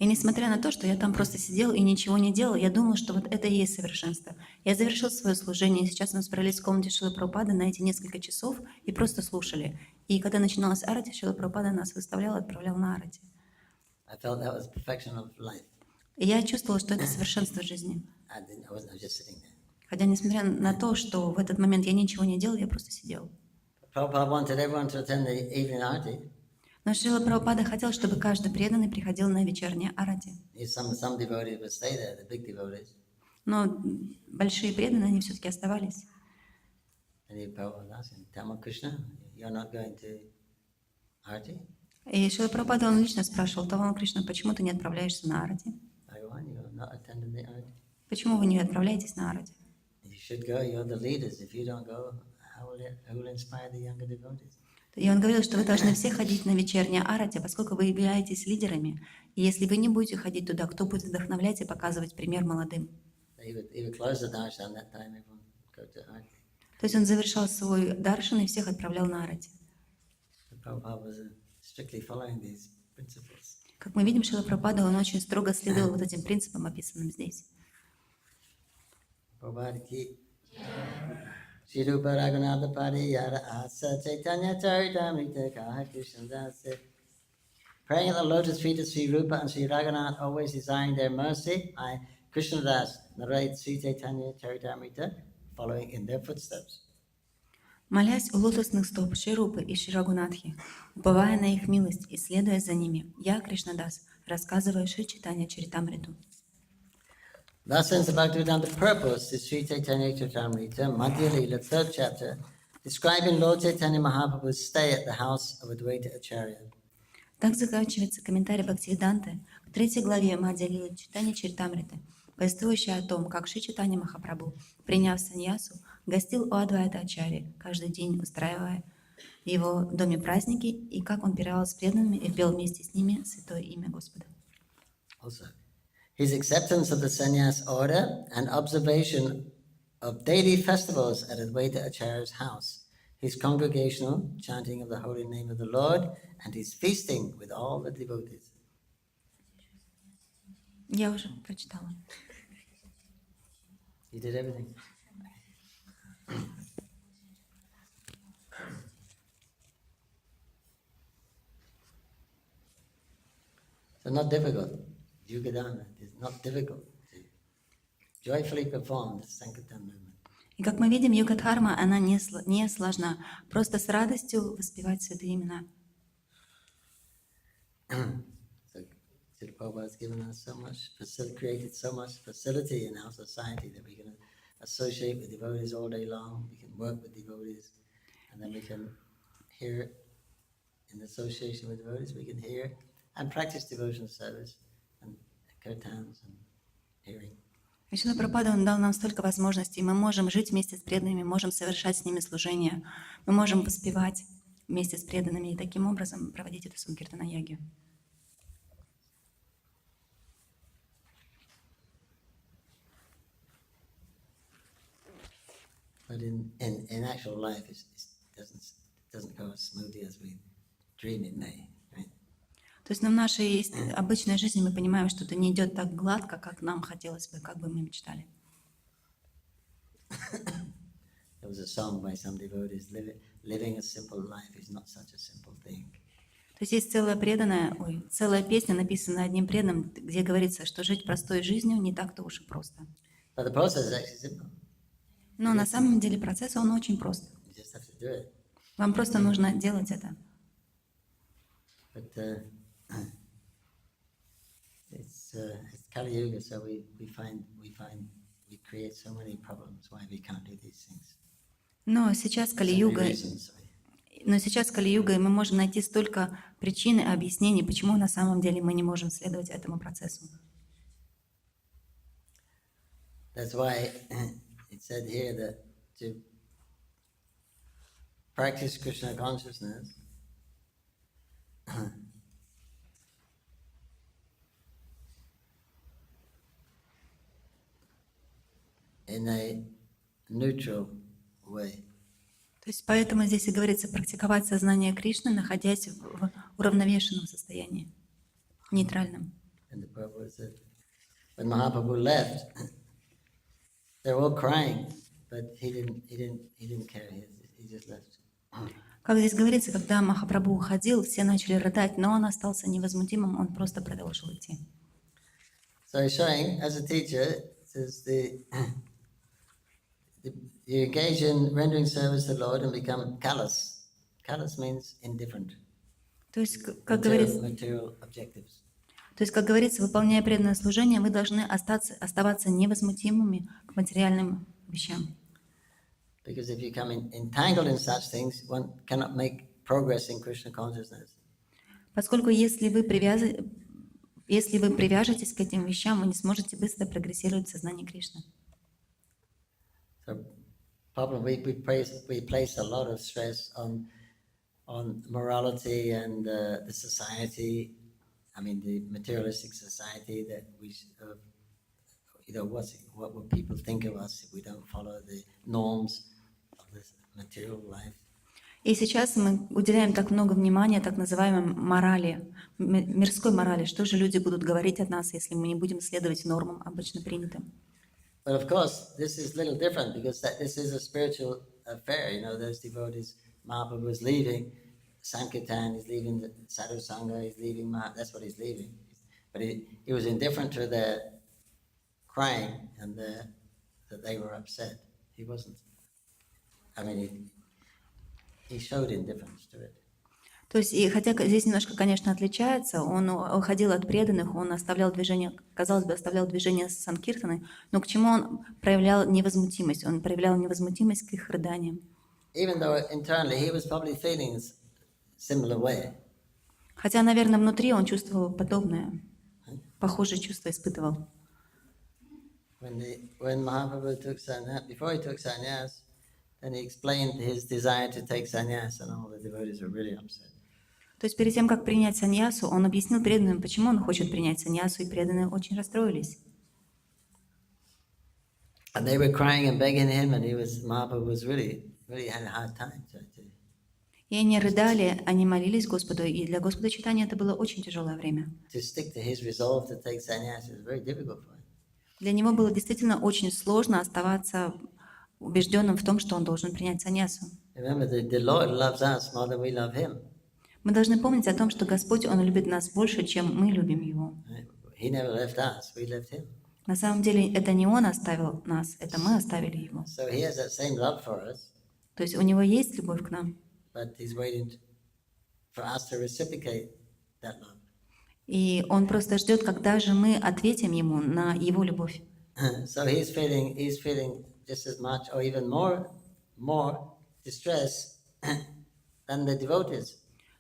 И несмотря на то, что я там просто сидел и ничего не делал, я думал, что вот это и есть совершенство. Я завершил свое служение, и сейчас мы собрались в комнате Шрилы Прабхупады на эти несколько часов и просто слушали. И когда начиналась арати, Шрила Прабхупада нас выставлял и отправлял на арати. I felt that was perfection of life. И я чувствовала, что это совершенство жизни. I was just sitting there. Хотя, несмотря на то, что в этот момент я ничего не делал, я просто сидел. Prabhupada wanted everyone to attend the evening Arti. Но Шрила Прабхупада хотел, чтобы каждый преданный приходил на вечернее арати. Some devotees would stay there, the big devotees. Но большие преданные, они все-таки оставались. And Prabhupada was asking, Tama Krishna, you're not going to Arti? И Шрила Прабхупада, он лично спрашивал: Таван Кришна, почему ты не отправляешься на арати? Bhagavan, you're not attending the Arti? Почему вы не отправляетесь на арати? You should go, you're the leaders. If you don't go, who will inspire the younger devotees? И он говорил, что вы должны все ходить на вечернее арати, поскольку вы являетесь лидерами. И если вы не будете ходить туда, кто будет вдохновлять и показывать пример молодым? He would close the darshan that time, everyone would go to Arti. То есть он завершал свой даршан и всех отправлял на арати. So Prabhupada was strictly following these principles. Как мы видим, Шрила Прабхупада, он очень строго следовал вот этим принципам, описанным здесь. Prabhupada ki Shri Rupa Raghunatha Pari Yara Asa Chaitanya-charitamrita Kaha Krishna Dasa. Praying at the lotus feet of Sri Rupa and Sri Raghunath, always desiring their mercy, I, Krishna Das, narrate Sri Chaitanya-charitamrita, following in their footsteps. Молясь у лотосных стоп Шри Рупы и Шри Рагунатхи, уповая на их милость и следуя за ними, я, Кришнадас, рассказываю Шри Чайтанья-чаритамриту. Thus ends the Bhaktivedanta purpose to Sri Chaitanya-charitamrita, Madhya-lila, 3rd chapter, describing Lord Chaitanya Mahaprabhu's stay at the house of Advaita Acharya. Так заканчивается комментарий Бхактивиданты к 3 главе Мадхья-лилы Чайтанья-чаритамриты, повествующая о том, как Шри Чайтанья Махапрабху, приняв саньясу, гостил у Адвайта Ачарьи, каждый день устраивая в его доме праздники, и как он пировал с преданными и пел вместе с ними святое имя Господа. Also, his acceptance of the sannyas order and observation of daily festivals at Advaita Acharya's house, his congregational chanting of the holy name of the Lord, and his feasting with all the devotees. Я уже прочитала. He did everything. So not difficult. Yugadana is not difficult to joyfully perform the Sankirtan movement. И как мы видим, йога-дхарма, она не сложна. Просто с радостью воспевать святые имена. So Prabhupada has given us so much, created so much facility in our society that we can associate with devotees all day long, we can work with devotees, and then we can hear in association with devotees, we can hear and practice devotional service and kirtans and hearing. Шрила Прабхупада, он дал нам столько возможностей. Мы можем жить вместе с преданными, можем совершать с ними служение, мы можем воспевать вместе с преданными и таким образом проводить эту санкиртана-ягью. But in actual life, it doesn't go as smoothly as we dream it may. Right? То есть в нашей обычной жизни мы понимаем, что это не идет так гладко, как нам хотелось бы, как бы мы мечтали. There was a song by some devotees, living a simple life is not such a simple thing. То есть есть целая песня, написанная одним преданным, где говорится, что жить простой жизнью не так-то уж и просто. But the process is actually simple. Но на самом деле процесс, он очень прост. You just have to do it. Вам просто нужно делать это. But it's Kali Yuga, so we create so many problems why we can't do these things. Но сейчас Кали-юга, и мы можем найти столько причин и объяснений, почему на самом деле мы не можем следовать этому процессу. That's why it said here that to practice Krishna consciousness, in a neutral way. То есть поэтому здесь и говорится практиковать сознание Кришны, находясь в уравновешенном состоянии, нейтральном. And the Prabhu said, when Mahaprabhu left, they were all crying, but he didn't care. He just left. Как здесь говорится, когда Махапрабху уходил, все начали рыдать, но он остался невозмутимым, он просто продолжил идти. So he's showing, as a teacher, it says you engage in rendering service to the Lord and become callous. Callous means indifferent. То есть, как говорится, Material objectives. выполняя преданное служение, вы должны оставаться невозмутимыми к материальным вещам. Because if you become entangled in such things, one cannot make progress in Krishna consciousness. Поскольку если вы привяжетесь к этим вещам, вы не сможете быстро прогрессировать в сознании Кришны. So, probably we place a lot of stress on morality and the society. I mean, the materialistic society that we, what will people think of us if we don't follow the norms of this material life? И сейчас мы уделяем так много внимания так называемой морали, мирской морали. Что же люди будут говорить от нас, если мы не будем следовать нормам, обычно принятым? But of course, this is a little different because this is a spiritual affair. You know, those devotees, Mahaprabhu is leaving, Sankirtan is leaving, the Sadhu Sangha is leaving, that's what he's leaving. But he was indifferent to their crying and that they were upset. He wasn't. I mean, he showed indifference to it. То есть, и хотя здесь немножко, конечно, отличается, он уходил от преданных, он оставлял движение, казалось бы, оставлял движение с санкиртаной, но к чему он проявлял невозмутимость? Он проявлял невозмутимость к их рыданиям. Even though internally he was probably feeling similar way. Хотя, наверное, внутри он чувствовал подобное, похожее чувство испытывал. When Mahaprabhu took sannyas, before he took sannyas, then he explained his desire to take sannyas, and all the devotees were really upset. То есть перед тем, как принять саньясу, он объяснил преданным, почему он хочет принять саньясу, и преданные очень расстроились. And they were crying and begging him, and Mahaprabhu was really had a hard time. И они рыдали, они молились Господу, и для Господа Чайтаньи это было очень тяжелое время. To stick to his resolve to take sannyas was very difficult for him. Для него было действительно очень сложно оставаться убежденным в том, что он должен принять саньясу. Remember, the Lord loves us more than we love him. Мы должны помнить о том, что Господь, Он любит нас больше, чем мы любим Его. Right? He never left us, we left him. На самом деле, это не Он оставил нас, это мы оставили Его. So he has that same love for us, То есть у Него есть любовь к нам, but he's waiting for us to reciprocate that love. и Он просто ждет, когда же мы ответим Ему на Его любовь. So he's feeling just as much or even more distress than the devotees.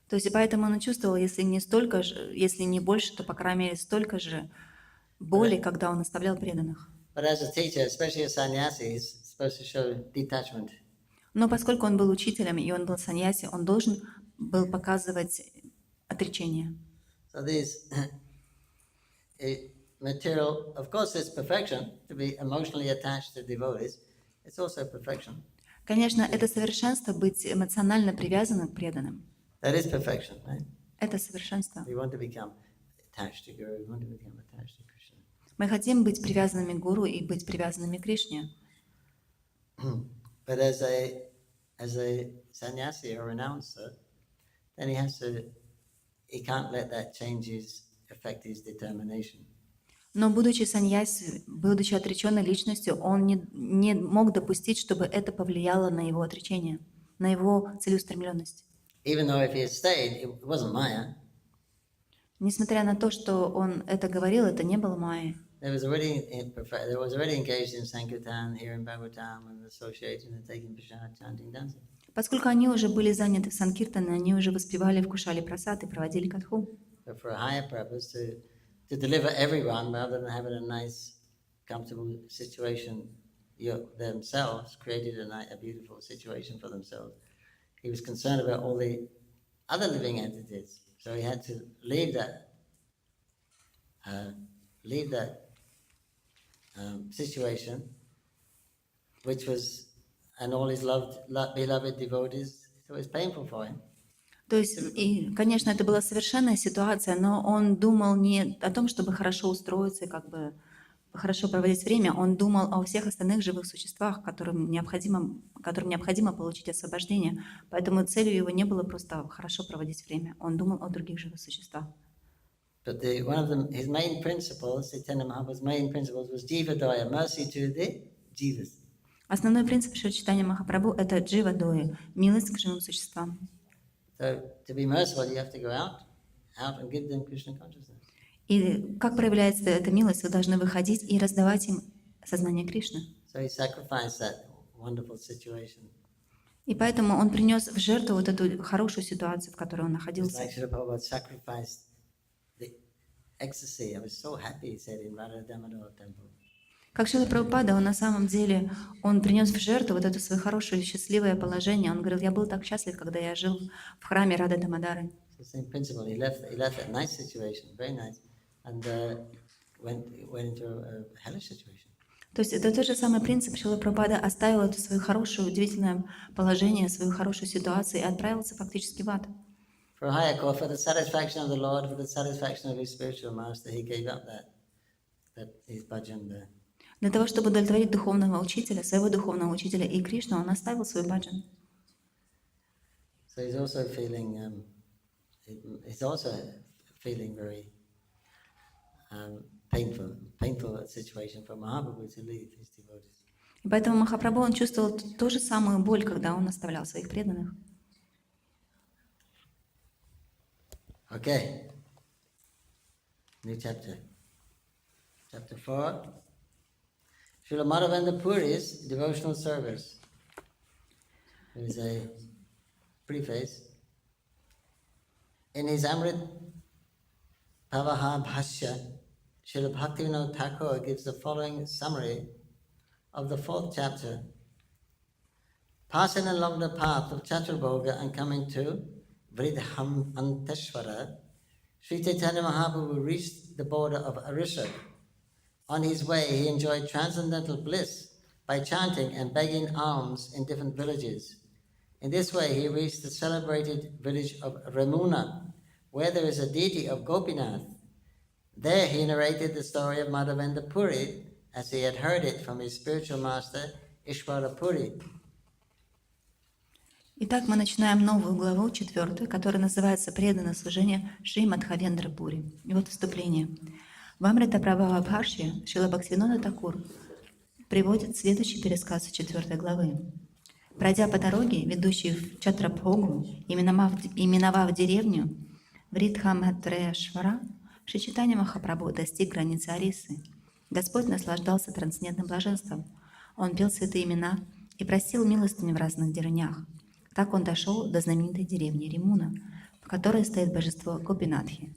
То есть и поэтому Он чувствовал, если не столько же, если не больше, то, по крайней мере, столько же боли, когда Он оставлял преданных. But as a teacher, especially a sannyasi, he's supposed to show detachment. Но поскольку Он был учителем, и Он был саньяси, Он должен был показывать отречение. So these material, of course, it's perfection to be emotionally attached to devotees. It's also perfection. Конечно, это совершенство быть эмоционально привязанным к преданным. That is perfection, right? Это совершенство. We want to become attached to Guru. We want to become attached to Krishna. Мы хотим быть привязанными к Гуру и быть привязанными к Кришне. But as a sannyasi or announcer, then he can't let that affect his determination. Но будучи саньяси, будучи отреченной личностью, он не мог допустить, чтобы это повлияло на его отречение, на его целеустремленность. Even though if he had stayed, it wasn't Maya. Несмотря на то, что он это говорил, это не было майя. They was already engaged in Sankirtan, hearing Bhagavatam, and associating and taking prasad, chanting, dancing. Поскольку они уже были заняты в Санкиртане, они уже воспевали, вкушали прасад и проводили катху. But for a higher purpose, to deliver everyone rather than having a nice, comfortable situation themselves, created a beautiful situation for themselves. He was concerned about all the other living entities, so he had to leave that situation, which was, and all his beloved devotees. So it was painful for him. То есть, и, конечно, это была совершенная ситуация, но он думал не о том, чтобы хорошо устроиться, как бы хорошо проводить время, он думал о всех остальных живых существах, которым необходимо получить освобождение. Поэтому целью его не было просто хорошо проводить время, он думал о других живых существах. But his main principles, Chaitanya Mahaprabhu's main principles was Jiva Daya, mercy to the jivas. Основной принцип Шри Чайтанья Махапрабху – это джива дои, милость к живым существам. So to be merciful, you have to go out and give them Krishna consciousness. И как проявляется эта милость, вы должны выходить и раздавать им сознание Кришны. So he sacrificed that wonderful situation. И поэтому он принес в жертву вот эту хорошую ситуацию, в которой он находился. Like Srila Prabhupada sacrificed the ecstasy. I was so happy, he said, in Radha Damodar temple. Как Шрила Прабхупада, он на самом деле, он принес в жертву вот это свое хорошее, счастливое положение. Он говорил, я был так счастлив, когда я жил в храме Рады Дамодары. Same principle. He left that nice situation, very nice, and went into a hellish situation. То есть это тот же самый принцип. Шрила Прабхупада оставил это свое хорошее, удивительное положение, свою хорошую ситуацию и отправился фактически в ад. For a higher cause, for the satisfaction of the Lord, for the satisfaction of his spiritual master, he gave up his bhajan there. Для того, чтобы удовлетворить духовного учителя, своего духовного учителя и Кришну, он оставил свой баджан. So he's also feeling very painful situation for Mahaprabhu to leave his devotees. И поэтому Махапрабху, он чувствовал ту же самую боль, когда он оставлял своих преданных. Okay. New chapter. Chapter 4. Srila Madhavendra Puri's devotional service. There is a preface. In his Amrit Pavaha Bhashya, Srila Bhaktivinoda Thakur gives the following summary of the 4th chapter. Passing along the path of Chaturboga and coming to Vridham Anteshwara, Sri Chaitanya Mahaprabhu reached the border of Orissa. On his way, he enjoyed transcendental bliss by chanting and begging alms in different villages. In this way, he reached the celebrated village of Ramuna, where there is a deity of Gopinath. There he narrated the story of Madhavendra Puri as he had heard it from his spiritual master, Ishvara Puri. Итак, мы начинаем новую главу, 4, которая называется «Преданное служение Шри Мадхавендра Пури». И вот вступление. В Амрита Прабхава Бхашье Шрила Бхактивинода Такур приводит следующий пересказ 4 главы. Пройдя по дороге, ведущей в Чатрабхогу, и миновав деревню Вридхаматрешвара, Шри Чайтанья Махапрабху достиг границы Арисы. Господь наслаждался трансцендентным блаженством. Он пел святые имена и просил милостыню в разных деревнях. Так он дошел до знаменитой деревни Римуна, в которой стоит божество Гопинатхи.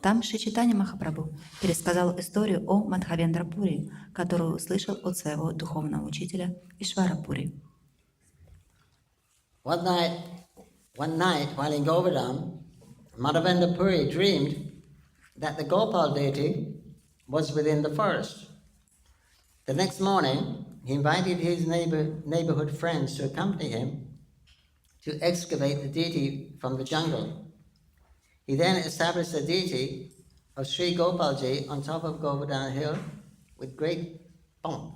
Там Шри Чайтанья Махапрабху пересказал историю о Мадхавендра Пури, которую услышал от своего духовного учителя Ишвара Пури. One night, while in Govardhan, Madhavendra Puri dreamed that the Gopal deity was within the forest. The next morning, he invited his neighborhood friends to accompany him to excavate the deity from the jungle. He then established the deity of Sri Gopalji on top of Govardhan hill with great pomp.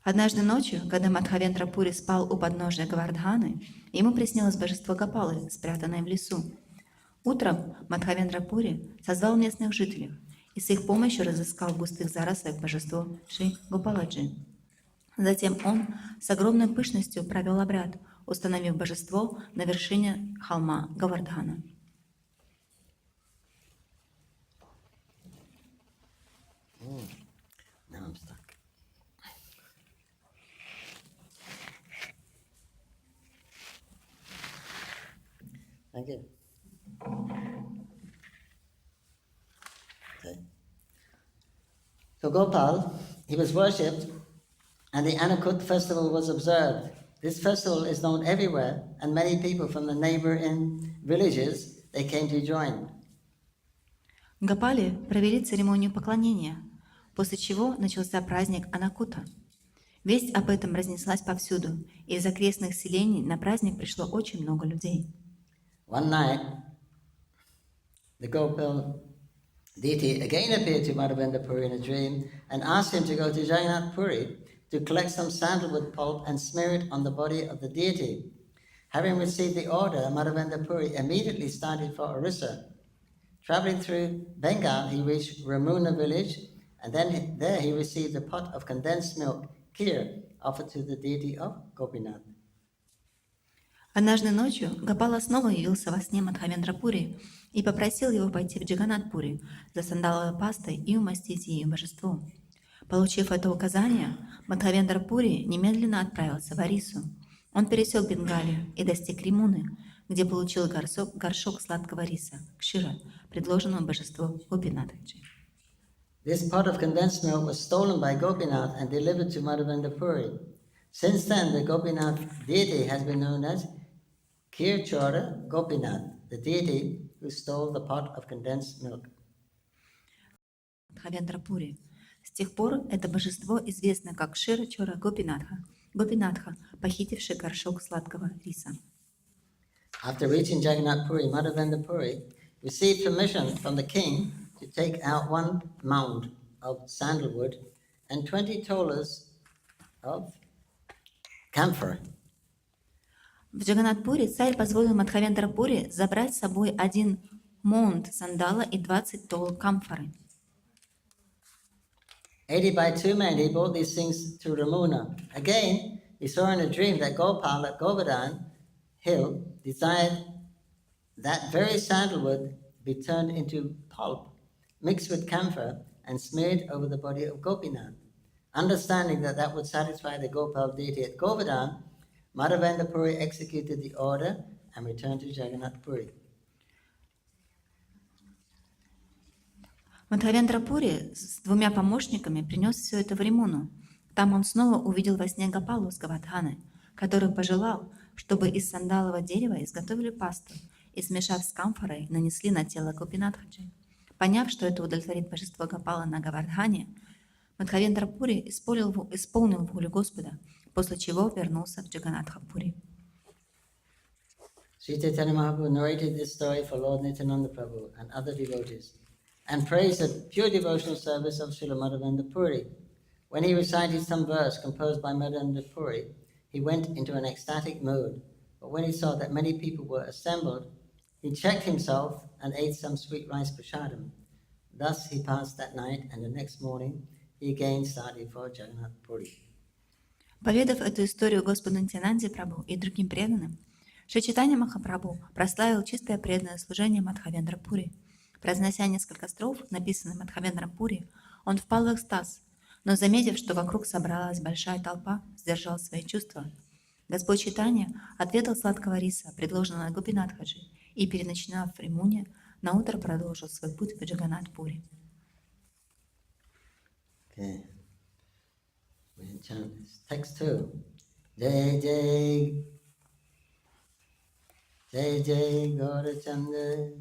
Однажды ночью, когда Мадхавендра Пури спал у подножия Гавардханы, ему приснилось божество Гопалы, спрятанное в лесу. Утром Мадхавендра Пури созвал местных жителей и с их помощью разыскал в густых зарослях божество Шри Гопаладжи. Затем он с огромной пышностью провел обряд, установив божество на вершине холма Гавардхана. Now I'm stuck. Thank you. Okay. So Gopal, he was worshipped, and the Anakut festival was observed. This festival is known everywhere, and many people from the neighboring villages, they came to join. Гопали провели церемонию поклонения, после чего начался праздник Анакута. Весть об этом разнеслась повсюду, и из окрестных селений на праздник пришло очень много людей. One night, the Gopal deity again appeared to Madhavendra Puri in a dream and asked him to go to Jagannath Puri to collect some sandalwood pulp and smear it on the body of the deity. Having received the order, Madhavendra Puri immediately started for Orissa. Traveling through Bengal, he reached Ramuna village, and then there he received a pot of condensed milk, kheer, offered to the deity of Gopinath. Однажды ночью Гопала снова явился во сне Мадхавендра Пури и попросил его пойти в Джаганнат Пури за сандаловой пастой и умастить ее божество. Получив это указание, Мадхавендра Пури немедленно отправился в Арису. Он пересек Бенгалию и достиг Римуны, где получил горшок сладкого риса, кшира, предложенного божеству Гопинатхи. This pot of condensed milk was stolen by Gopinath and delivered to Madhavendra Puri. Since then, the Gopinath deity has been known as Kirchora Gopinath, the deity who stole the pot of condensed milk. Мадхавендра Пури. С тех пор это божество известно как Кшира-чора Гопинатха, похитивший горшок сладкого риса. After reaching Jagannath Puri, Madhavendra Puri received permission from the king to take out one mound of sandalwood and 20 tolas of camphor. В Джаганнат-Пури царь позволил Мадхавендра Пури забрать с собой 1 монт сандала и 20 тол камфоры. Aided by 2 men, he brought these things to Ramuna. Again, he saw in a dream that Gopal at Govardhan hill desired that very sandalwood be turned into pulp, mixed with camphor, and smeared over the body of Gopinath. Understanding that that would satisfy the Gopal deity at Govardhan, Madhavendra Puri executed the order and returned to Jagannath Puri. Мадхавендра Пури с 2 помощниками принес все это в Римуну. Там он снова увидел во сне Гопалу с Гавардханы, который пожелал, чтобы из сандалового дерева изготовили пасту и, смешав с камфорой, нанесли на тело Гопинатхаджи. Поняв, что это удовлетворит божество Гопала на Гавардхане, Мадхавендра Пури исполнил волю Господа, после чего вернулся в Джаганнатха-Пури. Sri Chaitanya Mahaprabhu narrated this story for Lord Nityananda Prabhu and other devotees, and praised the pure devotional service of Srila Madhavendra Puri. When he recited some verse composed by Madhavendra Puri, he went into an ecstatic mood. But when he saw that many people were assembled, he checked himself and ate some sweet rice prasadam. Thus he passed that night, and the next morning he again started for Jagannath Puri. Поведав эту историю Господу Нитьянанде Прабху и другим преданным, Шри Чайтанья Махапрабху прославил чистое преданное служение Мадхья-лила Пури. Произнося несколько строф, написанных Мадхья-лила Пури, он впал в экстаз, но, заметив, что вокруг собралась большая толпа, сдержал свои чувства. Господь Чайтанья отведал сладкого риса, предложенного Гопинатхаджи, и, переночевав в Римуне, наутро продолжил свой путь в Джаганнат-пури. Okay. We chant this. Text 2. Jai Jai Jai Jai Gaurachandra.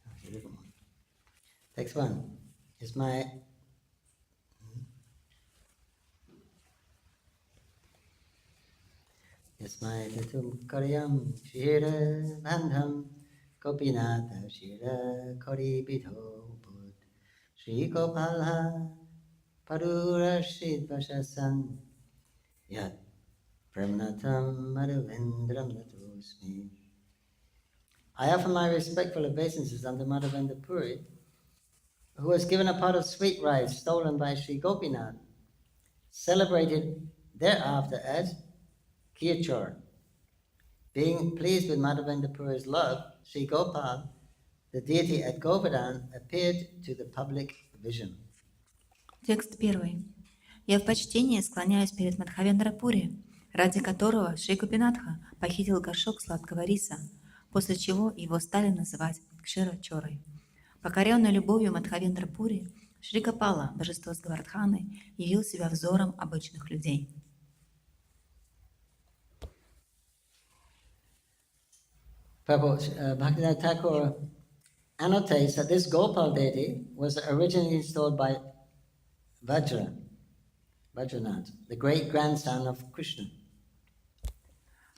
Okay, different one. Text 1. Is my Yasmaidatum Karyam Shira Bandham Gopinatha Shira Kori Bidho Bud Shri Gopalha Padura Shid Vashasan Yat Premnatam Madhavendram Natusmi. I offer my respectful obeisances unto Madhavendra Puri, who was given a pot of sweet rice stolen by Sri Gopinath, celebrated thereafter as Kirchor. Being pleased with Madhavendra Puri's love, Sri Gopal, the deity at Govardhan, appeared to the public vision. Текст 1. Я в почтении склоняюсь перед Мадхья-лила Пури, ради которого Шри Гопинатха похитил горшок сладкого риса, после чего его стали называть Кшира-чорой. Покоренный любовью Мадхья-лила Пури, Шри Гопала, божество с Гавардханы, явил себя взором обычных людей. Prabhu Bhaktivinoda Thakur annotates that this Gopal deity was originally installed by Vajranath, the great grandson of Krishna.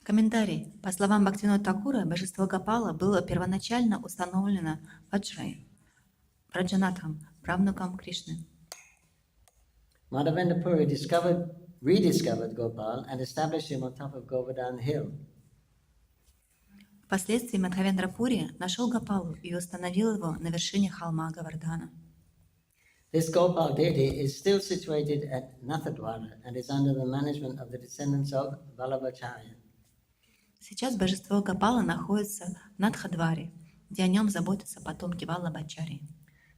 Комментарий. По словам Бхактивинода Такура, божество Гопала было первоначально установлено Ваджранатхом, правнуком Кришны. Madhavendra Puri rediscovered Gopal and established him on top of Govardhan hill. Впоследствии Мадхья-лила Пури нашел Гопалу и установил его на вершине холма Гавардхана. This Gopal deity is still situated at Nathadwara and is under the management of the descendants of Vallabhacharya. Сейчас божество Гопала находится в Надхадваре, где о нем заботятся потомки Валлабхачарьи.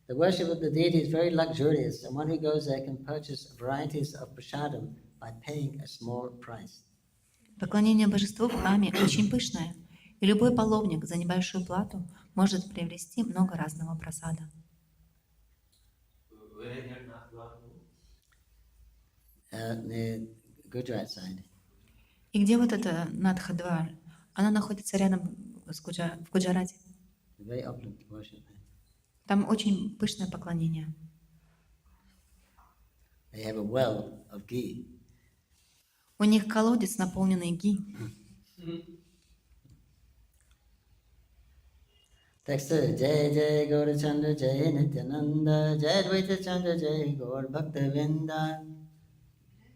The worship of the deity is very luxurious, and one who goes there can purchase varieties of prasadam by paying a small price. Поклонение божеству в храме очень пышное, и любой паломник за небольшую плату может приобрести много разного прасада. Near Gujarat side. И где вот это Надхадвар? Она находится рядом в Гуджарате. Very opulent worship. Там очень пышное поклонение. They have a well of ghee. У них колодец, наполненный ги. Text 2. Jai Jai Gaurachandra Jai Nityananda Jai Dvaita Chandra Jai Gaur Bhaktavinda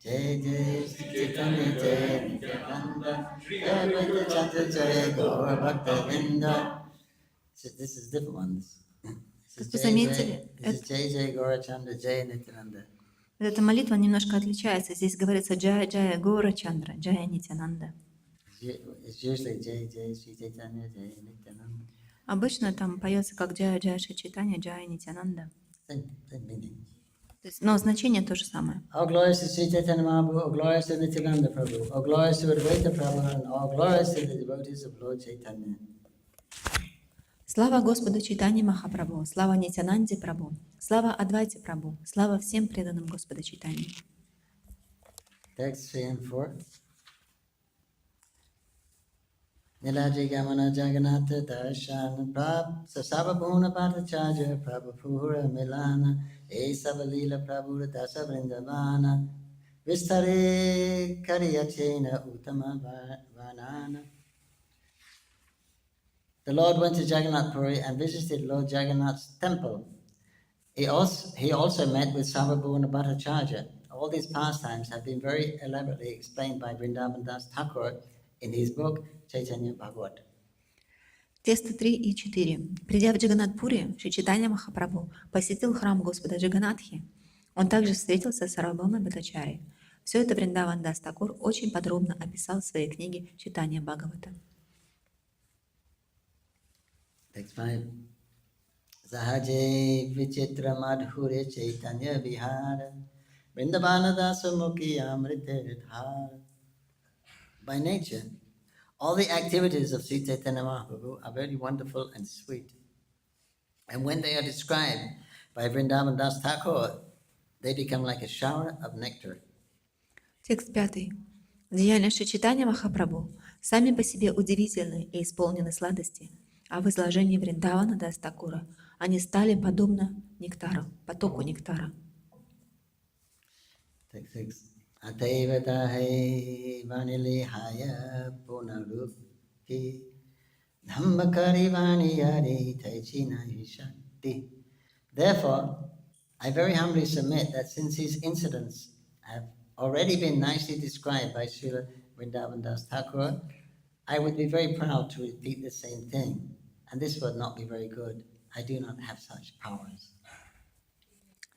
Jai Jai Chaitanya Jai Nityananda Jai Dvaita Chandra Jai Gaur Bhaktavinda. This is different ones. Как вы заметили, This is Jai Jai Gaurachandra Jai Nityananda. эта молитва немножко отличается. Здесь говорится Джая Джая Гора Чандра, Джая Нитянанда. It's usually Jai Jai Sri Chaitanya Jai Nityananda. Обычно там поется как Джая Джая Шри Чайтанья, Джая Нитянанда. Same meaning. Но значение то же самое. All glories to Sri Chaitanya Mahaprabhu, all glories to Nityananda Prabhu, all glories to Advaita Prabhu, and all glories to the devotees of Lord Chaitanya. Слава Господу Чайтанье Махапрабху, слава Нитянанде Прабху, слава Адвайте Прабху, слава всем преданным Господа Чайтаньи. Text 3 and 4. Nilaji Gamana Jagannatha Darshan Prabhu Sasavabhuna Bhattacharya Prabhu Pura Milana E Savalila Prabhu Dasa Vrindavana Vistare Kariyachena Uttama Varnana. The Lord went to Jagannath Puri and visited Lord Jagannath's temple. He also met with Sarvabhauma Bhattacharya all these pastimes have been very elaborately explained by Vrindavan Das Thakur in his book Chaitanya-Bhagavat. Тексты 3 и 4. Придя в Джаганнатпури, Шри Чайтанья Махапрабху посетил храм Господа Джаганнатхи. Он также встретился с Сарвабхаумой Бхаттачарьей. Все это Вриндаван Дас Такур очень подробно описал в своей книге «Читание Бхагавата». Text 5. Sahaje vichitra madhure chaitanya vihara Vrindavana dasa mukhi amrita dhara. By nature, all the activities of Sri Chaitanya Mahaprabhu are very wonderful and sweet. And when they are described by Vrindavan Das Thakur, they become like a shower of nectar. Текст 5. Деяния Шри Чайтанья Махапрабху сами по себе удивительны и исполнены сладости, а в изложении Вриндавана Дас Такура они стали подобно нектару, потоку нектара. Text 6. Ateva dahe vanili haya punarupti Dhammakari vaniyari taichina ishakti. Therefore, I very humbly submit that since these incidents have already been nicely described by Srila Vrindavan Das Thakur, I would be very proud to repeat the same thing, and this would not be very good. I do not have such powers.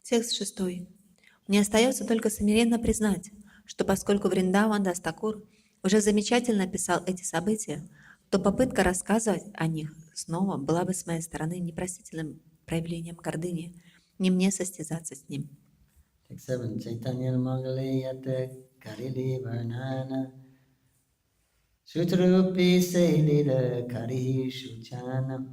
Текст 6. Мне остается только смиренно признать, что поскольку Вриндаван Дас Такур уже замечательно описал эти события, то попытка рассказывать о них снова была бы с моей стороны непростительным проявлением гордыни, не мне состязаться с ним. Text 7. Chaitanya yata karili varnana Sutrupi Selida Karihi Shuchana.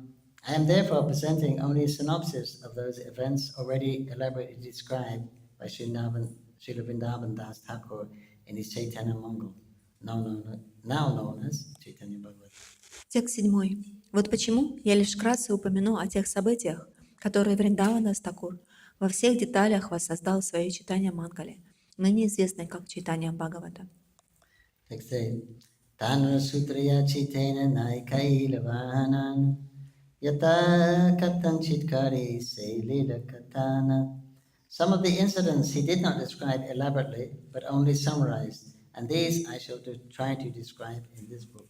I am therefore presenting only a synopsis of those events already elaborately described by Srila Vrindavan Das Thakur in his Chaitanya Mangal, now known as Chaitanya Bhagavat. Текст 7. Вот почему я лишь вкратце упомяну о тех событиях, которые Вриндаван Дас Такур во всех деталях воссоздал в своей Чайтанья Мангале, ныне известной как Чайтанья Бхагавата. Text 8. Tanra Sutraya Chaitanya Naikaila Vahanan Yata Katanchitkari Selila Katana. Some of the incidents he did not describe elaborately, but only summarized, and these I shall try to describe in this book.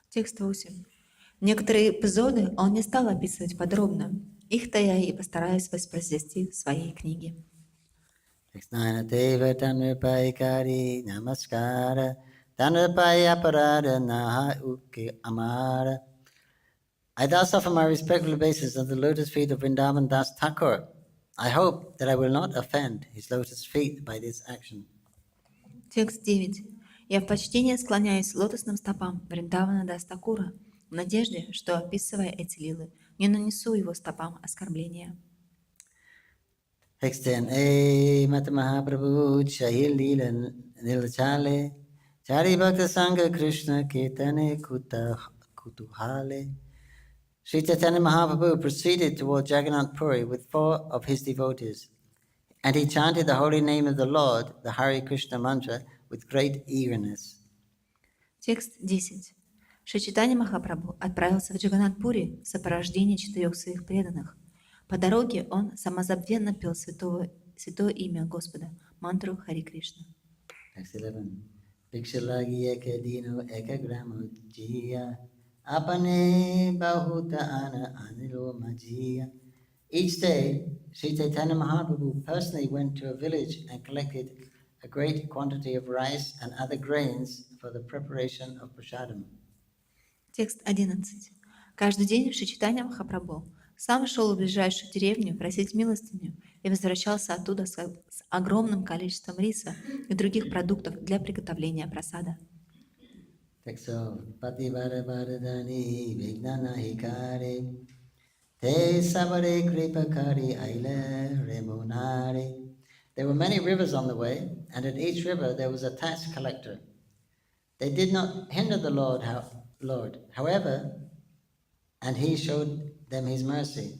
Текст 8. Некоторые эпизоды он не стал описывать подробно. Их-то я и постараюсь воспроизвести в своей книге. Text 9. Deva Tanrapayakari Namaskara Tanrapayaparada Naha Uki Amara. I thus offer my respectful obeisance at the lotus feet of Vrindavan Das Thakur. I hope that I will not offend his lotus feet by this action. Текст 9. Я в почтении склоняюсь к лотосным стопам Вриндавана Дас Такура в надежде, что, описывая эти лилы, не нанесу его стопам оскорбления. Text 10. Ey Mata Mahaprabhu Chahil Lila Nilachale Chari Bhakta Sangha Krishna Ketane Kutuhale. Sri Chaitanya Mahaprabhu proceeded toward Jagannath Puri with 4 of his devotees, and he chanted the holy name of the Lord, the Hare Krishna mantra, with great eagerness. Текст 10. Шри Чайтанья Махапрабху отправился в Джаганнат-пури в сопровождении 4 своих преданных. По дороге он самозабвенно пел святое имя Господа, мантру Хари Кришна. Text 11. Bhikshalagi ekadino ekagramo jiya apane bahuta ana anilo majiya. Each day, Sri Chaitanya Mahaprabhu personally went to a village and collected a great quantity of rice and other grains for the preparation of prasadam. Текст 11. Каждый день Шри Чайтанья Махапрабху сам шел в ближайшую деревню просить милостыню и возвращался оттуда с огромным количеством риса и других продуктов для приготовления прасада. Text of Pativara Varadani Vignana Hikare Te Sabare Kripakari Aile Remunare. There were many rivers on the way, and at each river there was a tax collector. They did not hinder the Lord, however, and he showed them his mercy.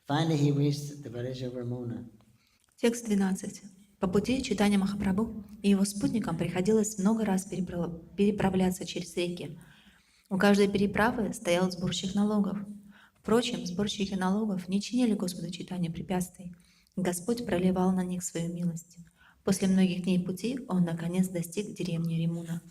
Finally, he reached the village of Ramona. Текст 12. По пути Чайтанья Махапрабху и его спутникам приходилось много раз переправляться через реки. У каждой переправы стоял сборщик налогов. Впрочем, сборщики налогов не чинили Господу Чайтанье препятствий. Господь проливал на них свою милость. После многих дней пути он наконец достиг деревни Римуна.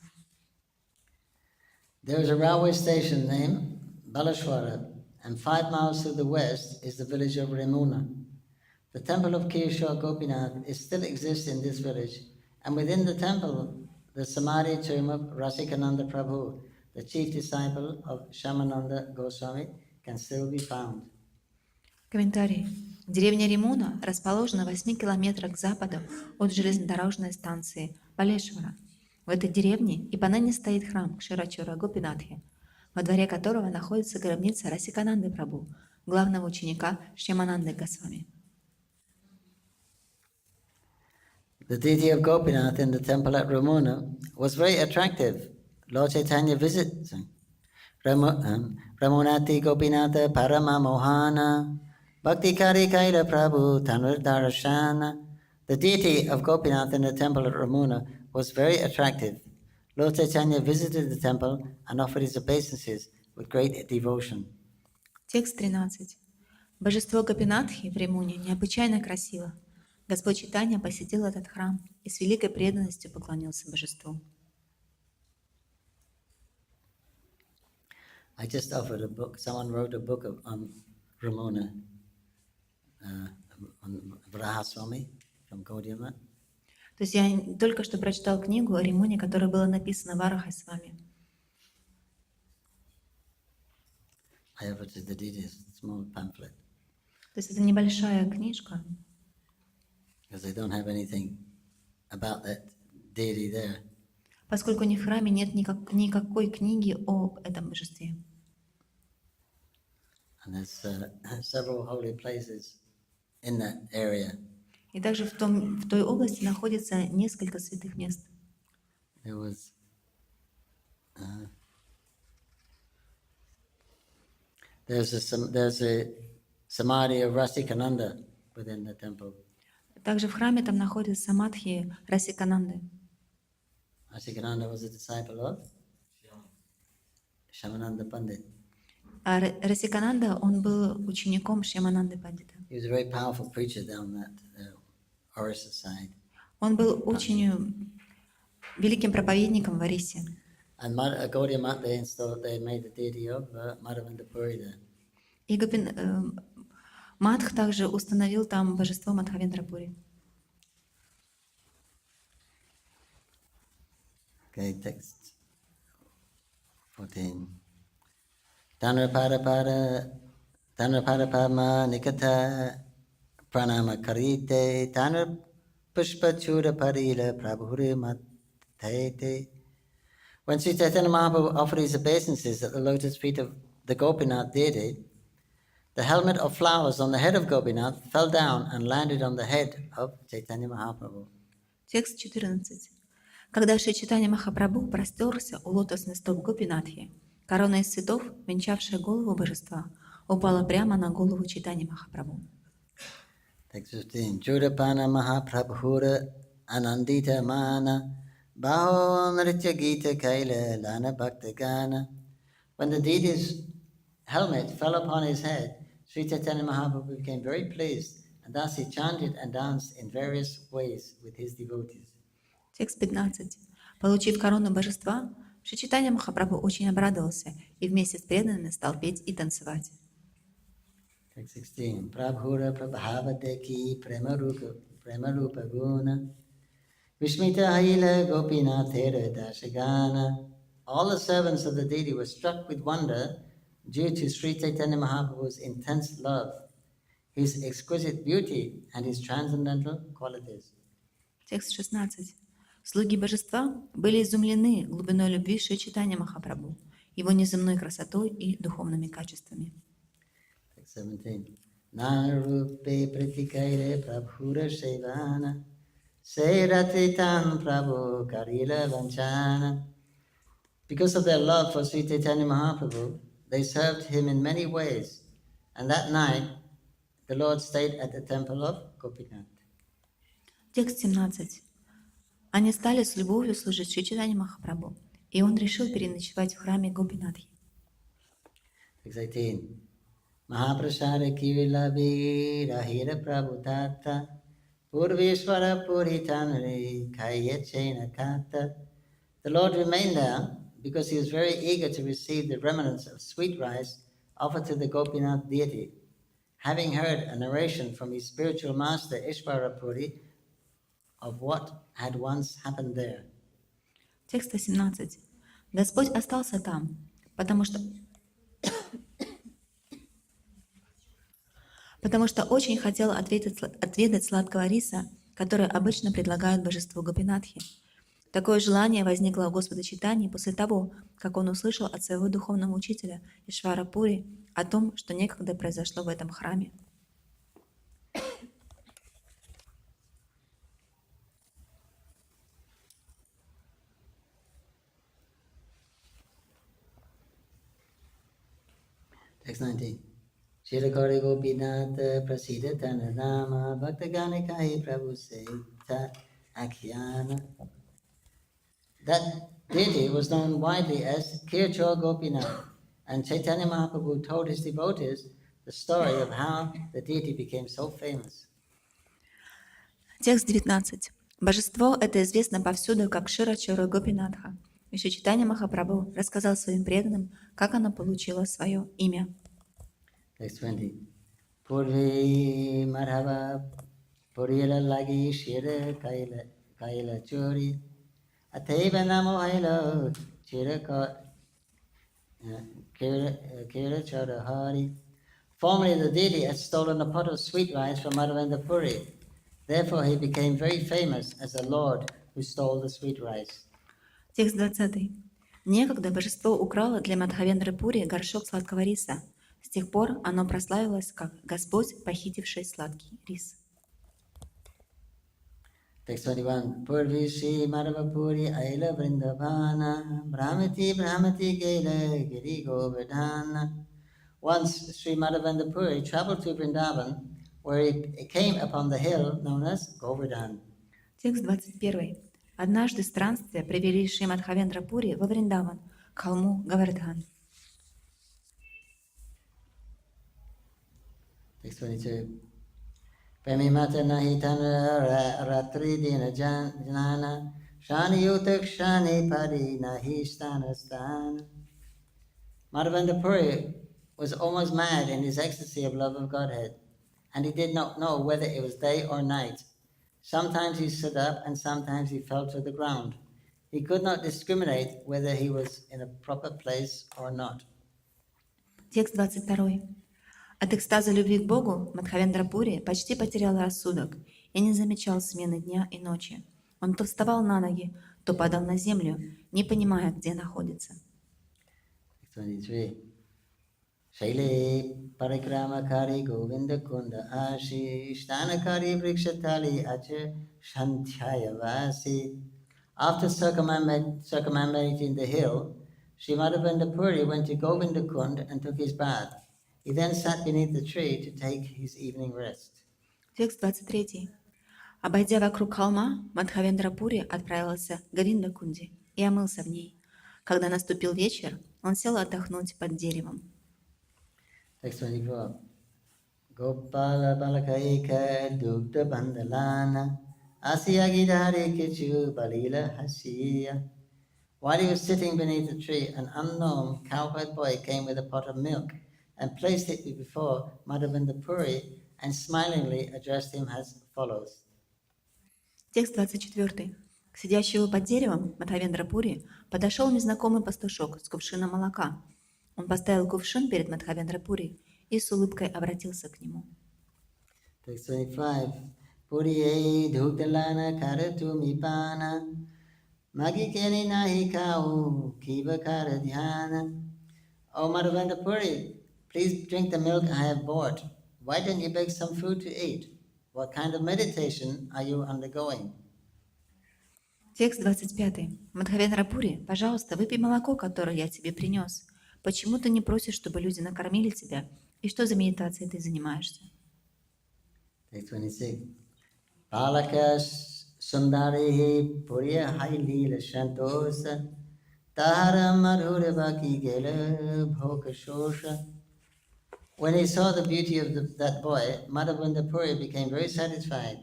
There is a railway station named Balashwara, and 5 miles to the west is the village of Remuna. The temple of Kishore Gopinath still exists in this village, and within the temple, the Samadhi tomb of Rasikananda Prabhu, the chief disciple of Shamananda Goswami, can still be found. Комментарий. Деревня Римуна расположена в 8 километрах к западу от железнодорожной станции Балешвара. В этой деревне и поныне стоит храм Кширачура Гопинатхи, во дворе которого находится гробница Расикананды Прабху, главного ученика Шьямананды Госвами. The deity of Gopinath in the temple at Ramuna was very attractive. Lord Chaitanya visits Ramunati Gopinatha Parama Mohana Bhakti Kari Kaila Prabhu Tanurdarashana. The deity of Gopinath in the temple at Ramuna was very attractive. Lord Chaitanya visited the temple and offered his obeisances with great devotion. Текст 13. Божество Гопинатхи в Римуне необычайно красиво. Господь Чайтанья посетил этот храм и с великой преданностью поклонился божеству. I just offered a book. Someone wrote a book on Ramuna, on Vrahaswami from Gaudiya Math. То есть я только что прочитал книгу о Римуне, которая была написана Варахой с вами. I have it to the details, small pamphlet, То есть это небольшая книжка, because they don't have anything about that deity there. поскольку ни в храме нет никакой книги об этом божестве. And there's several holy places in that area. И также в той области находится несколько святых мест. There was there's a samadhi of Rasikananda within the temple. Также в храме там находится самадхи Расикананды. Rasikananda was a disciple of Shamananda Pandit. А Расикананда, он был учеником Шьямананды Пандита. He was a very powerful preacher down that Orissa side. Он был очень великим проповедником в Орисе. And Gaudiya Math, they made the deity of Madhavendra Puri there. И Мадх также установил там божество Мадхавендрапури. Okay, text 14. Tanrapada Padma Nikata Pranama Karite Tanra Pushpa Chura Parila Prabhure Matete. When Sri Chaitanya Mahaprabhu offered his obeisances at the lotus feet of the Gopinath deity, the helmet of flowers on the head of Gopinath fell down and landed on the head of Chaitanya Mahaprabhu. Текст 14. Когда Шри Чайтанья Махапрабху простерся у лотосных стоп Гопинатхи, корона из цветов, венчавшая голову божества, упала прямо на голову Чайтаньи Махапрабху. Text 15. Chudapana Mahaprabhura Anandita Mana Baho Nritya Gita Kaila Lana Bhakta Gana. When the deity's helmet fell upon his head, Sri Chaitanya Mahaprabhu became very pleased, and thus he chanted and danced in various ways with his devotees. Текст 15. Получив корону божества, Шри Чайтанья Махапрабху очень обрадовался и вместе с преданными стал петь и танцевать. Text 16. Prabhura Prabhava Deki Prema Rupa Guna Vishmita Haila Gopinathera Dashagana. All the servants of the deity were struck with wonder due to Sri Chaitanya Mahaprabhu's intense love, his exquisite beauty, and his transcendental qualities. Текст 16. Слуги божества были изумлены глубиной любви Шри Чайтанья Махапрабху, его неземной красотой и духовными качествами. Text 17. Narupe pratikaire prabhura sevana seiratitan prabhu karila vanchana. Because of their love for Sri Chaitanya Mahaprabhu, they served him in many ways, and that night the Lord stayed at the temple of Gopinath. Текст 17. Они стали с любовью служить Шри Чайтанье Махапрабху, и он решил переночевать в храме Гопинатхи. Text 18. Mahaprasada Kirilavi Rahira Prabhu Tata Purvishvara Puritanri Kayachena Kata. The Lord remained there because he was very eager to receive the remnants of sweet rice offered to the Gopinath deity. Having heard a narration from his spiritual master Ishvara Puri of what had once happened there. Текст 18. Господь остался там, потому что очень хотел отведать сладкого риса, который обычно предлагают божеству Гопинатхи. Такое желание возникло у Господа Чайтаньи после того, как он услышал от своего духовного учителя Ишвара Пури о том, что некогда произошло в этом храме. Text 19. Shirakari Gopinath Prasida Tanadama Bhaktagani Kai Prabhu Seita Akhyana. That deity was known widely as Kirchor Gopinath, and Chaitanya Mahaprabhu told his devotees the story of how the deity became so famous. Текст 19. Божество это известно повсюду как Кшира-чора Гопинатха. Еще Чайтанья Махапрабху рассказал своим преданным, как оно получило свое имя. Text 20. Purvi Madhava Purila Lagi Shira Kaila Churi Ateva Namo Hailo Chiraka Kira Chara Hari. Formerly the deity had stolen a pot of sweet rice from Madhavendra Puri. Therefore he became very famous as the Lord who stole the sweet rice. Текст 20. Некогда божество украло для Мадхавендры Пури горшок сладкого риса. С тех пор оно прославилось как Господь, похитивший сладкий рис. Text 21. Purvi Shri Madhava Puri Aila Vrindavana Brahmati Brahmati Gela Giri Govardhana. Once Sri Madhavendra Puri traveled to Vrindavan, where he came upon the hill known as Govardhan. Текст 21. Однажды странствия привели Шри Мадхавендра Пури во Вриндаван, к холму Гавардхан. Text 22. Pemimata nahitana ratri dina janana shani yutak shani padi nahi stana stana. Madhavendra Puri was almost mad in his ecstasy of love of Godhead, and he did not know whether it was day or night. Sometimes he stood up and sometimes he fell to the ground. He could not discriminate whether he was in a proper place or not. Текст 22. От экстаза любви к Богу Мадхавендра Пури почти потерял рассудок и не замечал смены дня и ночи. Он то вставал на ноги, то падал на землю, не понимая, где находится. 23. Shaile Parikramakari Govinda Kunda Ashi Shtanakari Vrikshatali Acha Shantyayavasi. After circumambulating the hill, Sri Madhavendra Puri went to Govinda Kund and took his bath. He then sat beneath the tree to take his evening rest. Текст 23. Обойдя вокруг холма, Мадхавендра Пури отправился к Говинда-кунде и омылся в ней. Когда наступил вечер, он сел отдохнуть под деревом. Text 24. Gopala Balakaika Dugda Bandalana Asiyagidari Kichu Balila Hasiya. While he was sitting beneath the tree, an unknown cowherd boy came with a pot of milk and placed it before Madhavendra Puri and smilingly addressed him as follows. Текст 24. К сидящему под деревом Мадхавендра Пури подошел незнакомый пастушок с кувшином молока. Он поставил кувшин перед Мадхавендра Пури и с улыбкой обратился к нему. Text 25. Puriye dhuktalana karatu mipana magikeni nahi kau kiva karadhyana. O Madhavendra Puri, please drink the milk I have bought. Why don't you bake some food to eat? What kind of meditation are you undergoing? Текст 25. Мадхавендра Пури, пожалуйста, выпей молоко, которое я тебе принес. Почему ты не просишь, чтобы люди накормили тебя? И что за медитацией ты занимаешься? Text 26. Palaka sundari puriya hailila shantosa tahara madhura baki gela bhokashosha. When he saw the beauty of that boy, Madhavendra Puri became very satisfied.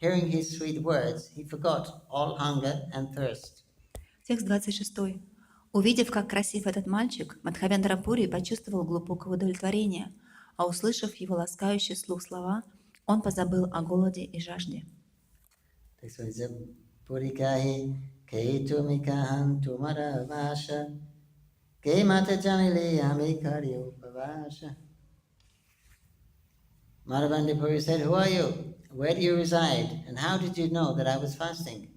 hearing his sweet words, he forgot all hunger and thirst. Текст 26. Увидев, как красив этот мальчик, Мадхавендра Пури почувствовал глубокое удовлетворение, а услышав его ласкающий слух слова, он позабыл о голоде и жажде. Text 27. Purikahi keitumikahan tumaravasha ke Madhya-lila amikari upavasha. Madhavendra Puri said, "Who are you? Where do you reside? And how did you know that I was fasting?"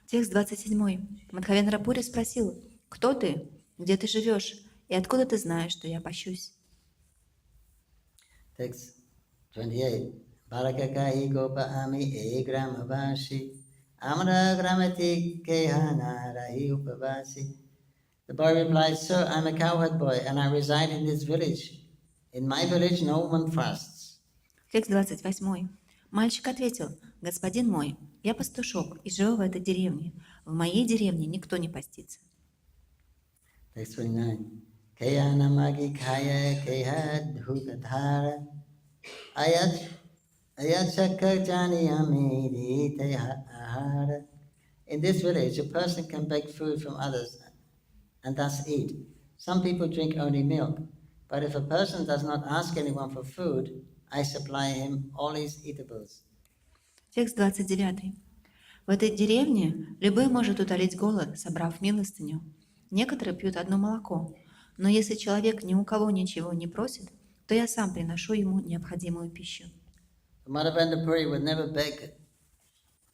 Текст 27. Мадхавендра Пури спросил: «Кто ты? Где ты живешь? И откуда ты знаешь, что я пощусь?» Text 28. Barakakahi gopa ami egram avashi amara gramati kehanarahi upavasi. The boy replied, "Sir, I'm a cowherd boy and I reside in this village. In my village no one fasts." Текст 28. Мальчик ответил: «Господин мой, я пастушок и живу в этой деревне. В моей деревне никто не постится». Text 29. Keyanamagi kaya kehad hukadhara ayat shakajani amiri tehara. In this village, a person can beg food from others and thus eat. Some people drink only milk, but if a person does not ask anyone for food, I supply him all his eatables. Текст 29. В этой деревне любой может утолить голод, собрав милостыню. Некоторые пьют одно молоко, но если человек ни у кого ничего не просит, то я сам приношу ему необходимую пищу. Madhavendra Puri would never beg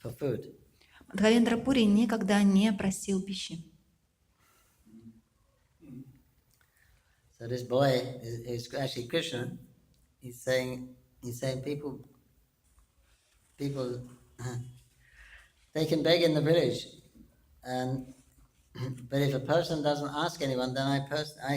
for food. Мадхавендра Пури никогда не просил пищи. So this boy is actually Krishna. He's saying people they can beg in the village, but if a person doesn't ask anyone, then I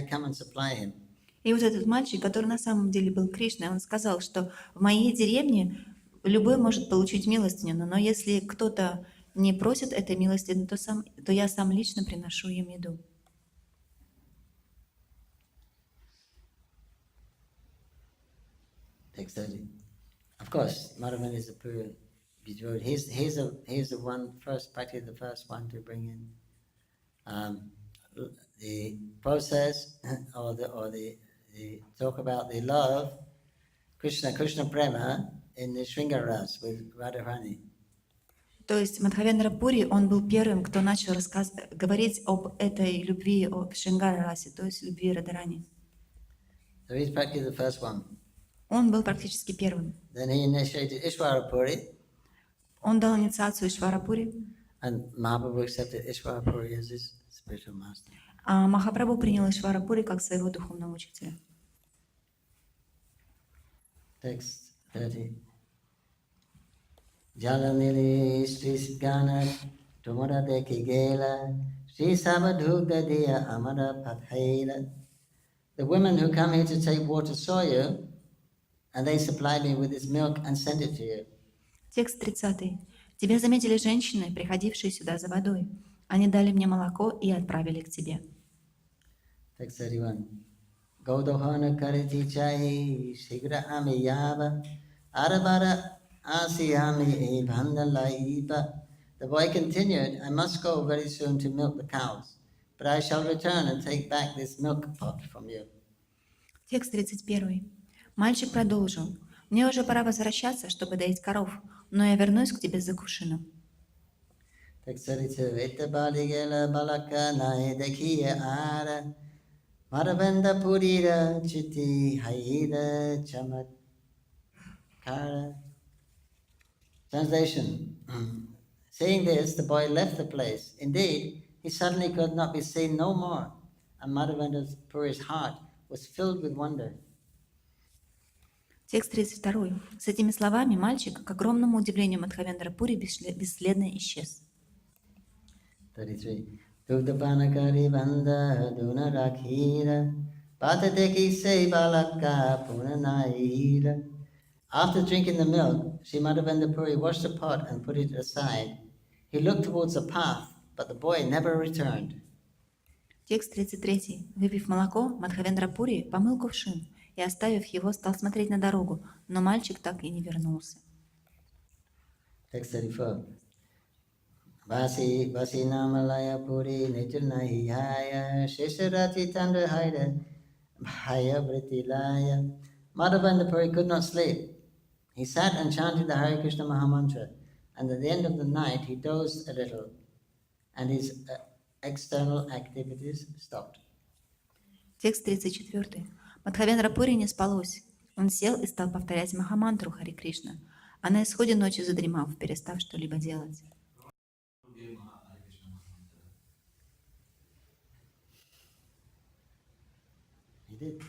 come and supply him. И вот этот мальчик, который на самом деле был Кришной, он сказал, что в моей деревне любой может получить милостыню, но если кто-то не просит этой милостыни, то я сам лично приношу им еду. Text 30. Of course, Madhavan is a pure devotee. He's the one practically the first one to bring in the process or the talk about the love, Krishna Prema in the Shringaras with Radharani. То есть Мадхавендра Пури, он был первым, кто начал говорить об этой любви, о Шрингара-расе, то есть любви Радharani. So he's practically the first one. Он был практически первым. Then he initiated Ishvara Puri, Он дал инициацию Ишвара-пури, and Mahaprabhu accepted Ishvara Puri as his spiritual master. а Махапрабху принял Ишвара-пури как своего духовного учителя. Text 30. Jalanili Sri Gana Tumara Deki Gela Sri Sabadhu Gadiya Amara Pathela. The women who come here to take water saw you, and they supplied me with this milk and sent it to you. Текст 30. Тебя заметили женщины, приходившие сюда за водой. Они дали мне молоко и отправили к тебе. Text 31. Godohana Kariti Chahi Shigra Amiyava Arabara Asiyami Evandalaiba. The boy continued, I must go very soon to milk the cows, but I shall return and take back this milk pot from you. Текст 31. Мальчик продолжил. Мне уже пора возвращаться, чтобы доить коров, но я вернусь к тебе за кувшином. Text 32. Itta baligela balaka nai dekhiya ara Madhavendra Purira Chiti Haida Chamatkara. Translation. Saying this, the boy left the place. Indeed, he suddenly could not be seen no more, and Madhavendra Puri's heart was filled with wonder. Текст 32. С этими словами мальчик, к огромному удивлению Мадхавендра Пури, бесследно исчез. 33. Dugdhapanakari Vanda Duna Rakhira Patadeki Se Balaka Punanaira. After drinking the milk, Sri Madhavendra Puri washed the pot and put it aside. He looked towards the path, but the boy never returned. Текст 33. Выпив молоко, Мадхавендра Пури помыл кувшин и, оставив его, стал смотреть на дорогу, но мальчик так и не вернулся. Text 34. Vasi namalaya puri nijanahi haya shesharati tanda haida bhaya vritilaya. Madhavendra Puri could not sleep. He sat and chanted the Hare Krishna Mahamantra, and at the end of the night he dozed a little, and his external activities stopped. Текст 34. Мадхавендра Пури не спалось. Он сел и стал повторять Махамантру Хари Кришна, а на исходе ночи задремав, перестав что-либо делать. He did.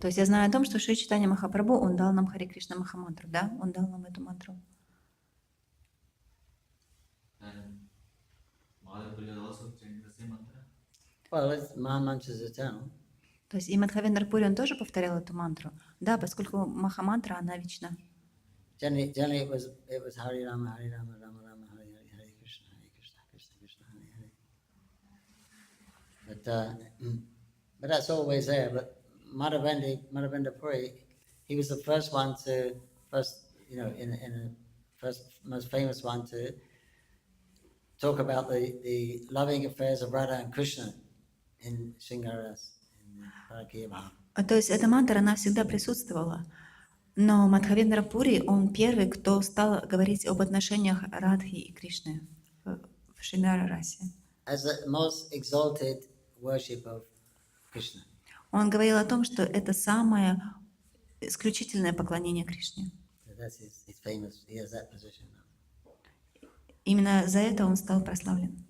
То есть я знаю о том, что Шри Чайтанья Махапрабху, он дал нам Хари Кришна Махамантру, да? Он дал нам эту мантру. And Madhya-lila also chanted the same mantra. Well, Mahamantra is eternal. То есть и Мадхавендра Пури, он тоже повторял эту мантру. Да, поскольку Махамантра, она вечна. Generally it was Hare Rama, Rama Rama, Hare Hare, Hare Krishna, Krishna Krishna, Hare Hare. But that's always there. But Madhavendra Puri, he was the first one to, in the first most famous one to talk about the loving affairs of Radha and Krishna in Sringaras, in Parakya Bhava. То есть эта мантра, она всегда присутствовала. Но Мадхавендра Пури, он первый, кто стал говорить об отношениях Радхи и Кришны в Шрингара-расе. As the most exalted worship of Krishna. Он говорил о том, что это самое исключительное поклонение Кришне. So that's he's famous. He has that position now. Именно за это он стал прославлен.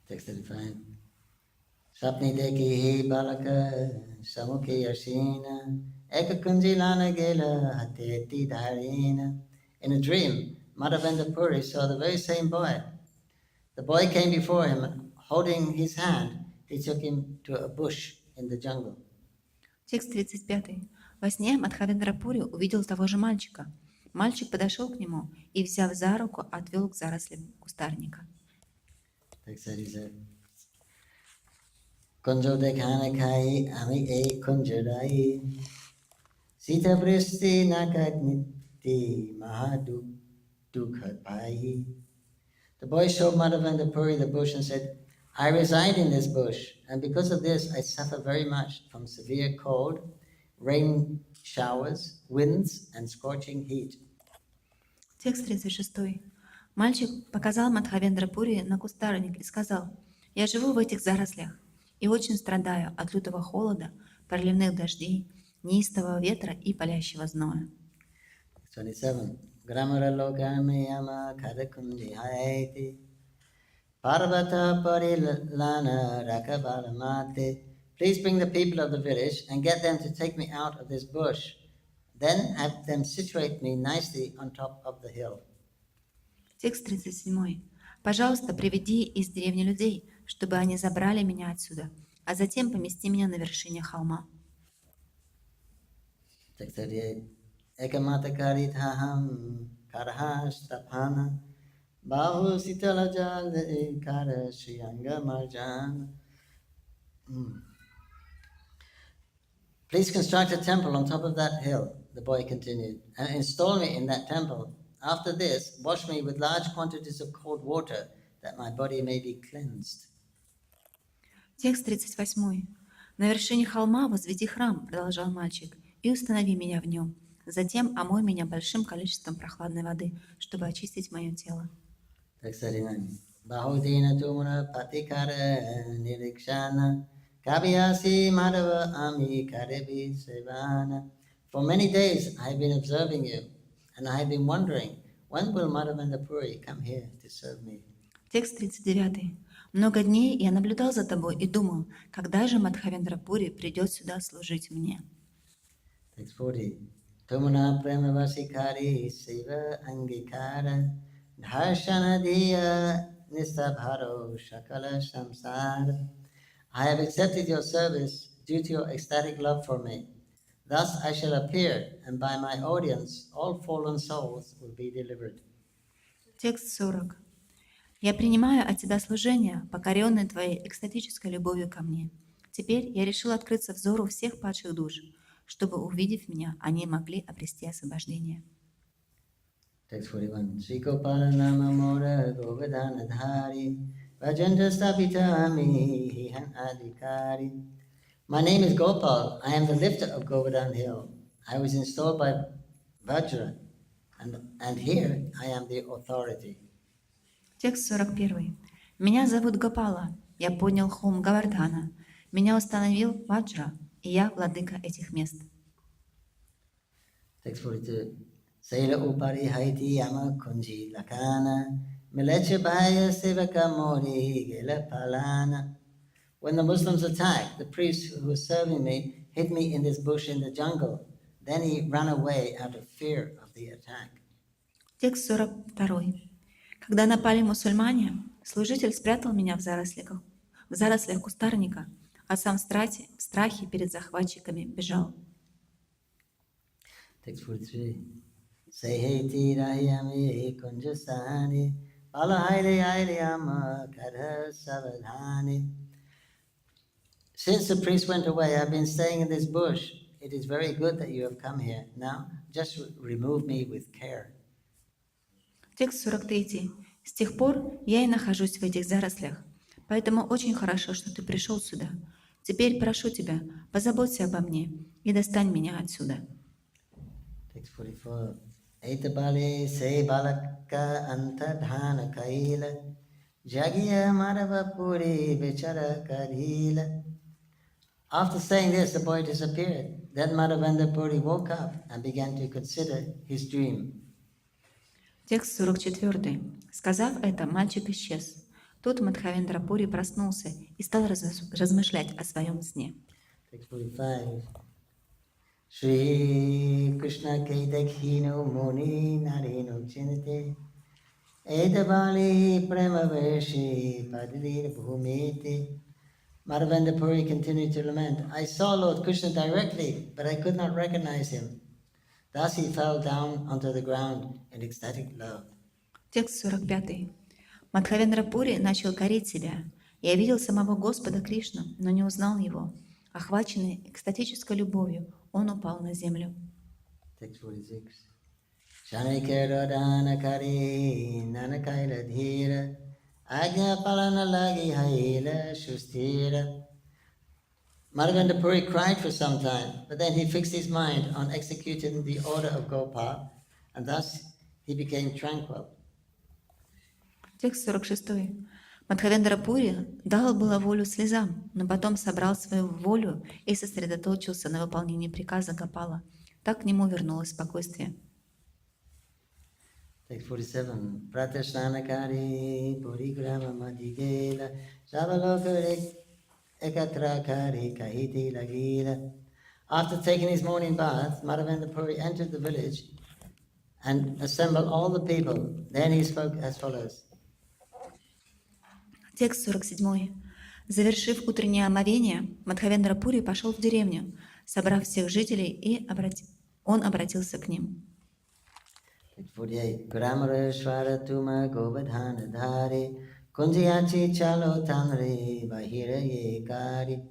Text 35. Sapni dekhi balaka samukhi yashina eka kunjilana gela hateti dharina. In a dream, Madhavendra Puri saw the very same boy. The boy came before him, holding his hand. He took him to a bush in the jungle. Текст 35. Во сне Мадхавендра Пури увидел того же мальчика. Мальчик подошел к нему и, взяв за руку, отвел к зарослям кустарника. Text 37. Kunjo dekhana khai ami e kunjadai Sita vristi nakagniti mahadu dukhapai. The boy showed Madhavendra Puri the bush and said, I reside in this bush, and because of this I suffer very much from severe cold, rain showers, winds, and scorching heat. Текст 36. Мальчик показал Мадхавендра Пури на кустарник и сказал: «Я живу в этих зарослях и очень страдаю от лютого холода, проливных дождей, неистового ветра и палящего зноя». 27. Gramara lokamiyama kadakundi haiti Parvata parilana rakabalamate. Please bring the people of the village and get them to take me out of this bush. Then have them situate me nicely on top of the hill. Текст 37. «Пожалуйста, приведи из деревни людей, чтобы они забрали меня отсюда, а затем помести меня на вершине холма». Text 38. Ekamatakarithaham karahastapana bahu sitalajale kara shriyanga marjana. Please construct a temple on top of that hill, the boy continued, and install me in that temple. After this, wash me with large quantities of cold water, that my body may be cleansed. Текст 38. «На вершине холма возведи храм, — продолжал мальчик, — и установи меня в нем. Затем омой меня большим количеством прохладной воды, чтобы очистить мое тело». Text 39. Bahudina tumura patikara nirikshana kavyasi madhava ami karevi sevana. For many days I have been observing you, and I have been wondering, when will Madhavendra Puri come here to serve me? Текст 39. «Много дней я наблюдал за тобой и думал, когда же Мадхавендра Пури придет сюда служить мне». Text 40. Tumuna premavasikari seva angikara dharshana nistabharo shakala samsara. I have accepted your service due to your ecstatic love for me. Thus I shall appear, and by my audience all fallen souls will be delivered. Текст 40. «Я принимаю от тебя служение, покоренное твоей экстатической любовью ко мне. Теперь я решил открыться взору всех падших душ, чтобы, увидев меня, они могли обрести освобождение. Text 41. Sri Gopala Nama Mora Govardhana Dhari Rajendra Stapita Ami Hihan Adhikari. My name is Gopal. I am the lifter of Govardhan Hill. I was installed by Vajra, and here I am the authority. Текст 41. Меня зовут Гопала. Я поднял холм Гавардхана. Меня установил Ваджра, и я владыка этих мест. Text 42. Saila Upari Haiti Yama Kunji Lakana Milecha Bhaya Sevaka Mori Gela Palana. When the Muslims attacked, the priest who was serving me hid me in this bush in the jungle. Then he ran away out of fear of the attack. Текст 42. Когда напали мусульмане, служитель спрятал меня в зарослях кустарника, а сам в страхе перед захватчиками бежал. Text 43. Seheti Rahiyami Kunjasani Palahairi Airiyama Kadha Savadhani. Since the priest went away, I've been staying in this bush. It is very good that you have come here. Now, just remove me with care. Текст 43. С тех пор я и нахожусь в этих зарослях, поэтому очень хорошо, что ты пришел сюда. Теперь прошу тебя, позаботься обо мне и достань меня отсюда. Text 44. Etabale se balaka antadhana kaila Jagya Madhava Puri Vichara Karila. After saying this, the boy disappeared. Then Madhavendra Puri woke up and began to consider his dream. Текст 44. Сказав это, мальчик исчез. Тут Мадхья-лила Пури проснулся и стал размышлять о своем сне. Text 45. Shri Krishna Kedakhino Muni Narino Chinate Edavali Premaveshi Padilira Bhumiti. Madhavendra Puri continued to lament, I saw Lord Krishna directly, but I could not recognize him. Thus he fell down onto the ground in ecstatic love. Текст 45. Мадхья-лила Пури начал корить себя. Я видел самого Господа Кришну, но не узнал его. Охваченный экстатической любовью, он упал на землю. Text 46. Shanikara Kari Nanakaila Dhira Agnya Palana Lagi Haila Shustira. Madhavendra Puri cried for some time, but then he fixed his mind on executing the order of Gopal, and thus he became tranquil. Текст 46. Мадхья-лила Пури дал было волю слезам, но потом собрал свою волю и сосредоточился на выполнении приказа Гопала. Так к нему вернулось спокойствие. Text 47. Pratashnanakari Purigrama Madhigela Savalokare Ekatrakari Kahiti Lagila. After taking his morning bath, Madhavendra Puri entered the village and assembled all the people. Then he spoke as follows. Текст 47. Завершив утреннее омовение, Мадхья-лила Пури пошел в деревню, собрав всех жителей, и он обратился к ним. 48. Gramareshwara Tuma Govardhana Dhari Kunjiyachi Chalo Tanri Bahira Kari.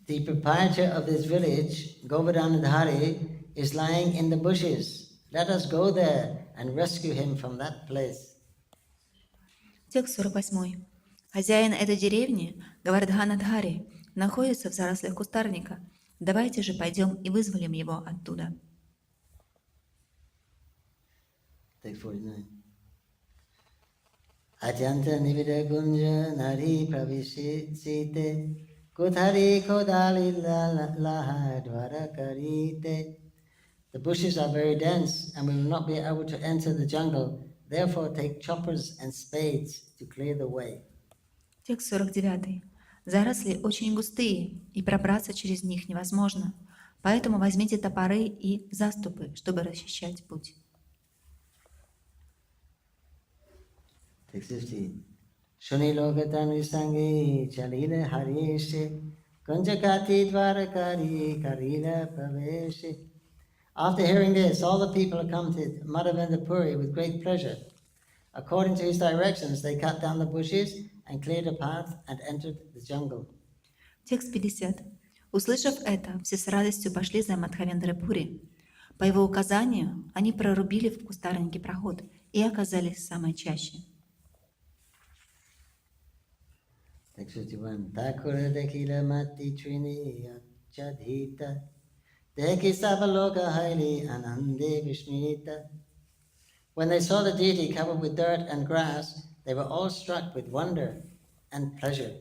The proprietor of this village, Govardhana Dhari, is lying in the bushes. Let us go there and rescue him from that place. Текст 48. Хозяин этой деревни, Гавардхана-дхари, находится в зарослях кустарника. Давайте же пойдем и вызволим его оттуда. Text 49. Atyanta nivida gunja nari pravishite kuthari kodali laha dvara karite. The bushes are very dense and we will not be able to enter the jungle. Therefore take choppers and spades to clear the way. Текст 49. Заросли очень густые, и пробраться через них невозможно. Поэтому возьмите топоры и заступы, чтобы расчищать путь. Text 50. Shuni logatani sangi chalila harishi kunjakati dvarakari karila praveshi. After hearing this, all the people accompanied Madhavendra Puri with great pleasure. According to his directions, they cut down the bushes and cleared a path and entered the jungle. Текст 50. Услышав это, все с радостью пошли за Мадхья-лилой. По его указанию, они прорубили в кустарнике проход и оказались в самой чаще. Text 51. Thakura dekila mati trini chadhita deki savaloka haili anande vishnita. When they saw the deity covered with dirt and grass, they were all struck with wonder and pleasure.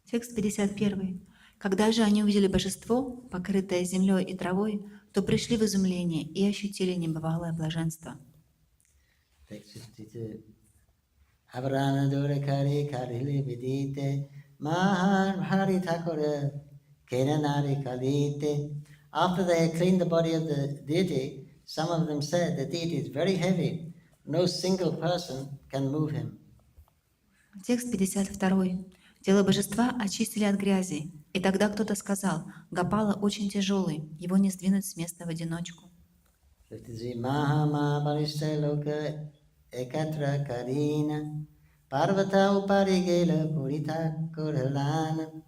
Текст 51. Когда же они увидели божество, покрытое землей и травой, то пришли в изумление и ощутили небывалое блаженство. Text 52. Avarana durakari karili vidite mahar hari thakura kenanari kalite. After they had cleaned the body of the deity, some of them said, the deity is very heavy. No single person can move him. Текст 52. Тело божества очистили от грязи, и тогда кто-то сказал: Гопала очень тяжелый, его не сдвинуть с места в одиночку. 53. Mahama barishta loka ekatra karina parvata uparigela purita kurhalana.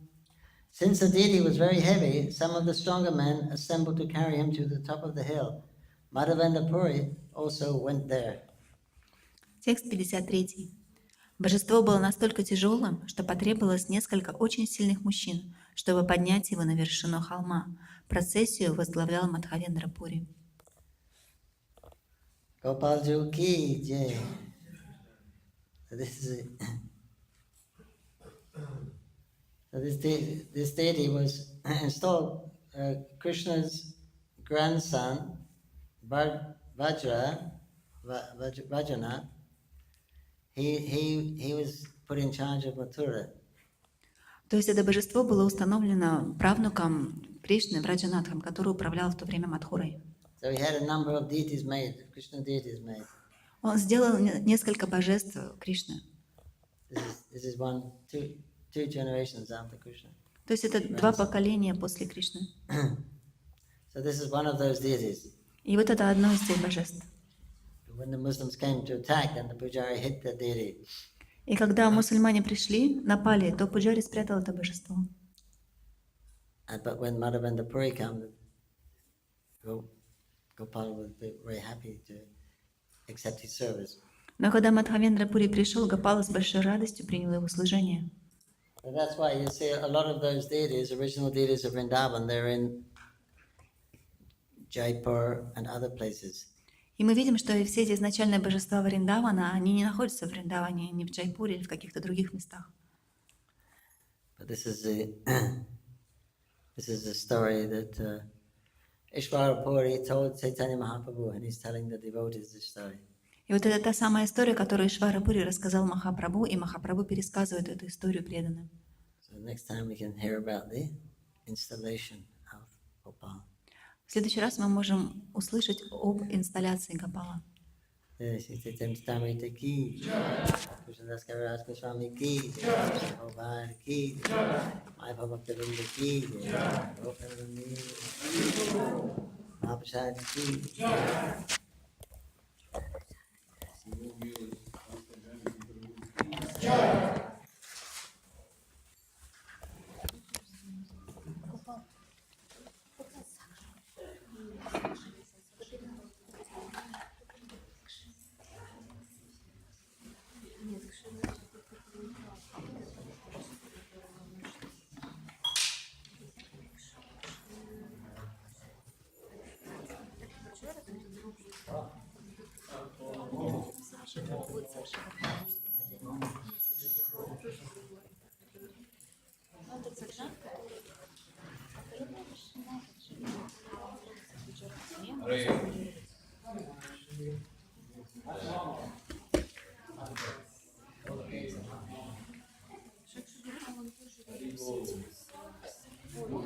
Since the deity was very heavy, some of the stronger men assembled to carry him to the top of the hill. Madhavendra Puri also went there. Текст 53. Божество было настолько тяжелым, что потребовалось несколько очень сильных мужчин, чтобы поднять его на вершину холма. Процессию возглавлял Мадхья-лила. Gopal Ji ki jai. So this deity was installed. Krishna's grandson, Vajrana, he was put in charge of Mathura. То есть это божество было установлено правнуком Кришны, Враджанатхом, который управлял в то время Мадхурой. So he had a number of deities made, Krishna deities made. Он сделал несколько божеств Кришны. This is two generations after Krishna. То есть это два поколения после Кришны. So this is one of those deities. И вот это одно из тех божеств. When the Muslims came to attack, and the pujari hit the deity. И когда мусульмане пришли, напали, то пуджари спрятал это божество. But when Madhavendra Puri came, Gopal was very happy to accept his service. Но когда Мадхья-лила пришел, Гопала с большой радостью принял его служение. So that's why you see a lot of those deities, original deities of Vrindavan, they're in Jaipur and other places. И мы видим, что и все эти изначальные божества Вриндавана, они не находятся в Вриндаване, не в Джайпуре или в каких-то других местах. But this is the story that Ishvara Puri told Chaitanya Mahaprabhu, and he's telling the devotees this story. И вот это та самая история, которую Ишвара Пури рассказал Махапрабху, и Махапрабху пересказывает эту историю преданным. So next time we can hear about the installation of Gopal. В следующий раз мы можем услышать об инсталляции Гопала. Чайтанья-чаритамрита ки, Кришнадас Кавирaj Госвами ки, Прабхупад ки, Майя Бхактивинда ки, Гопалвани, Махапрасад ки. Его милость Панкаджангхри. Его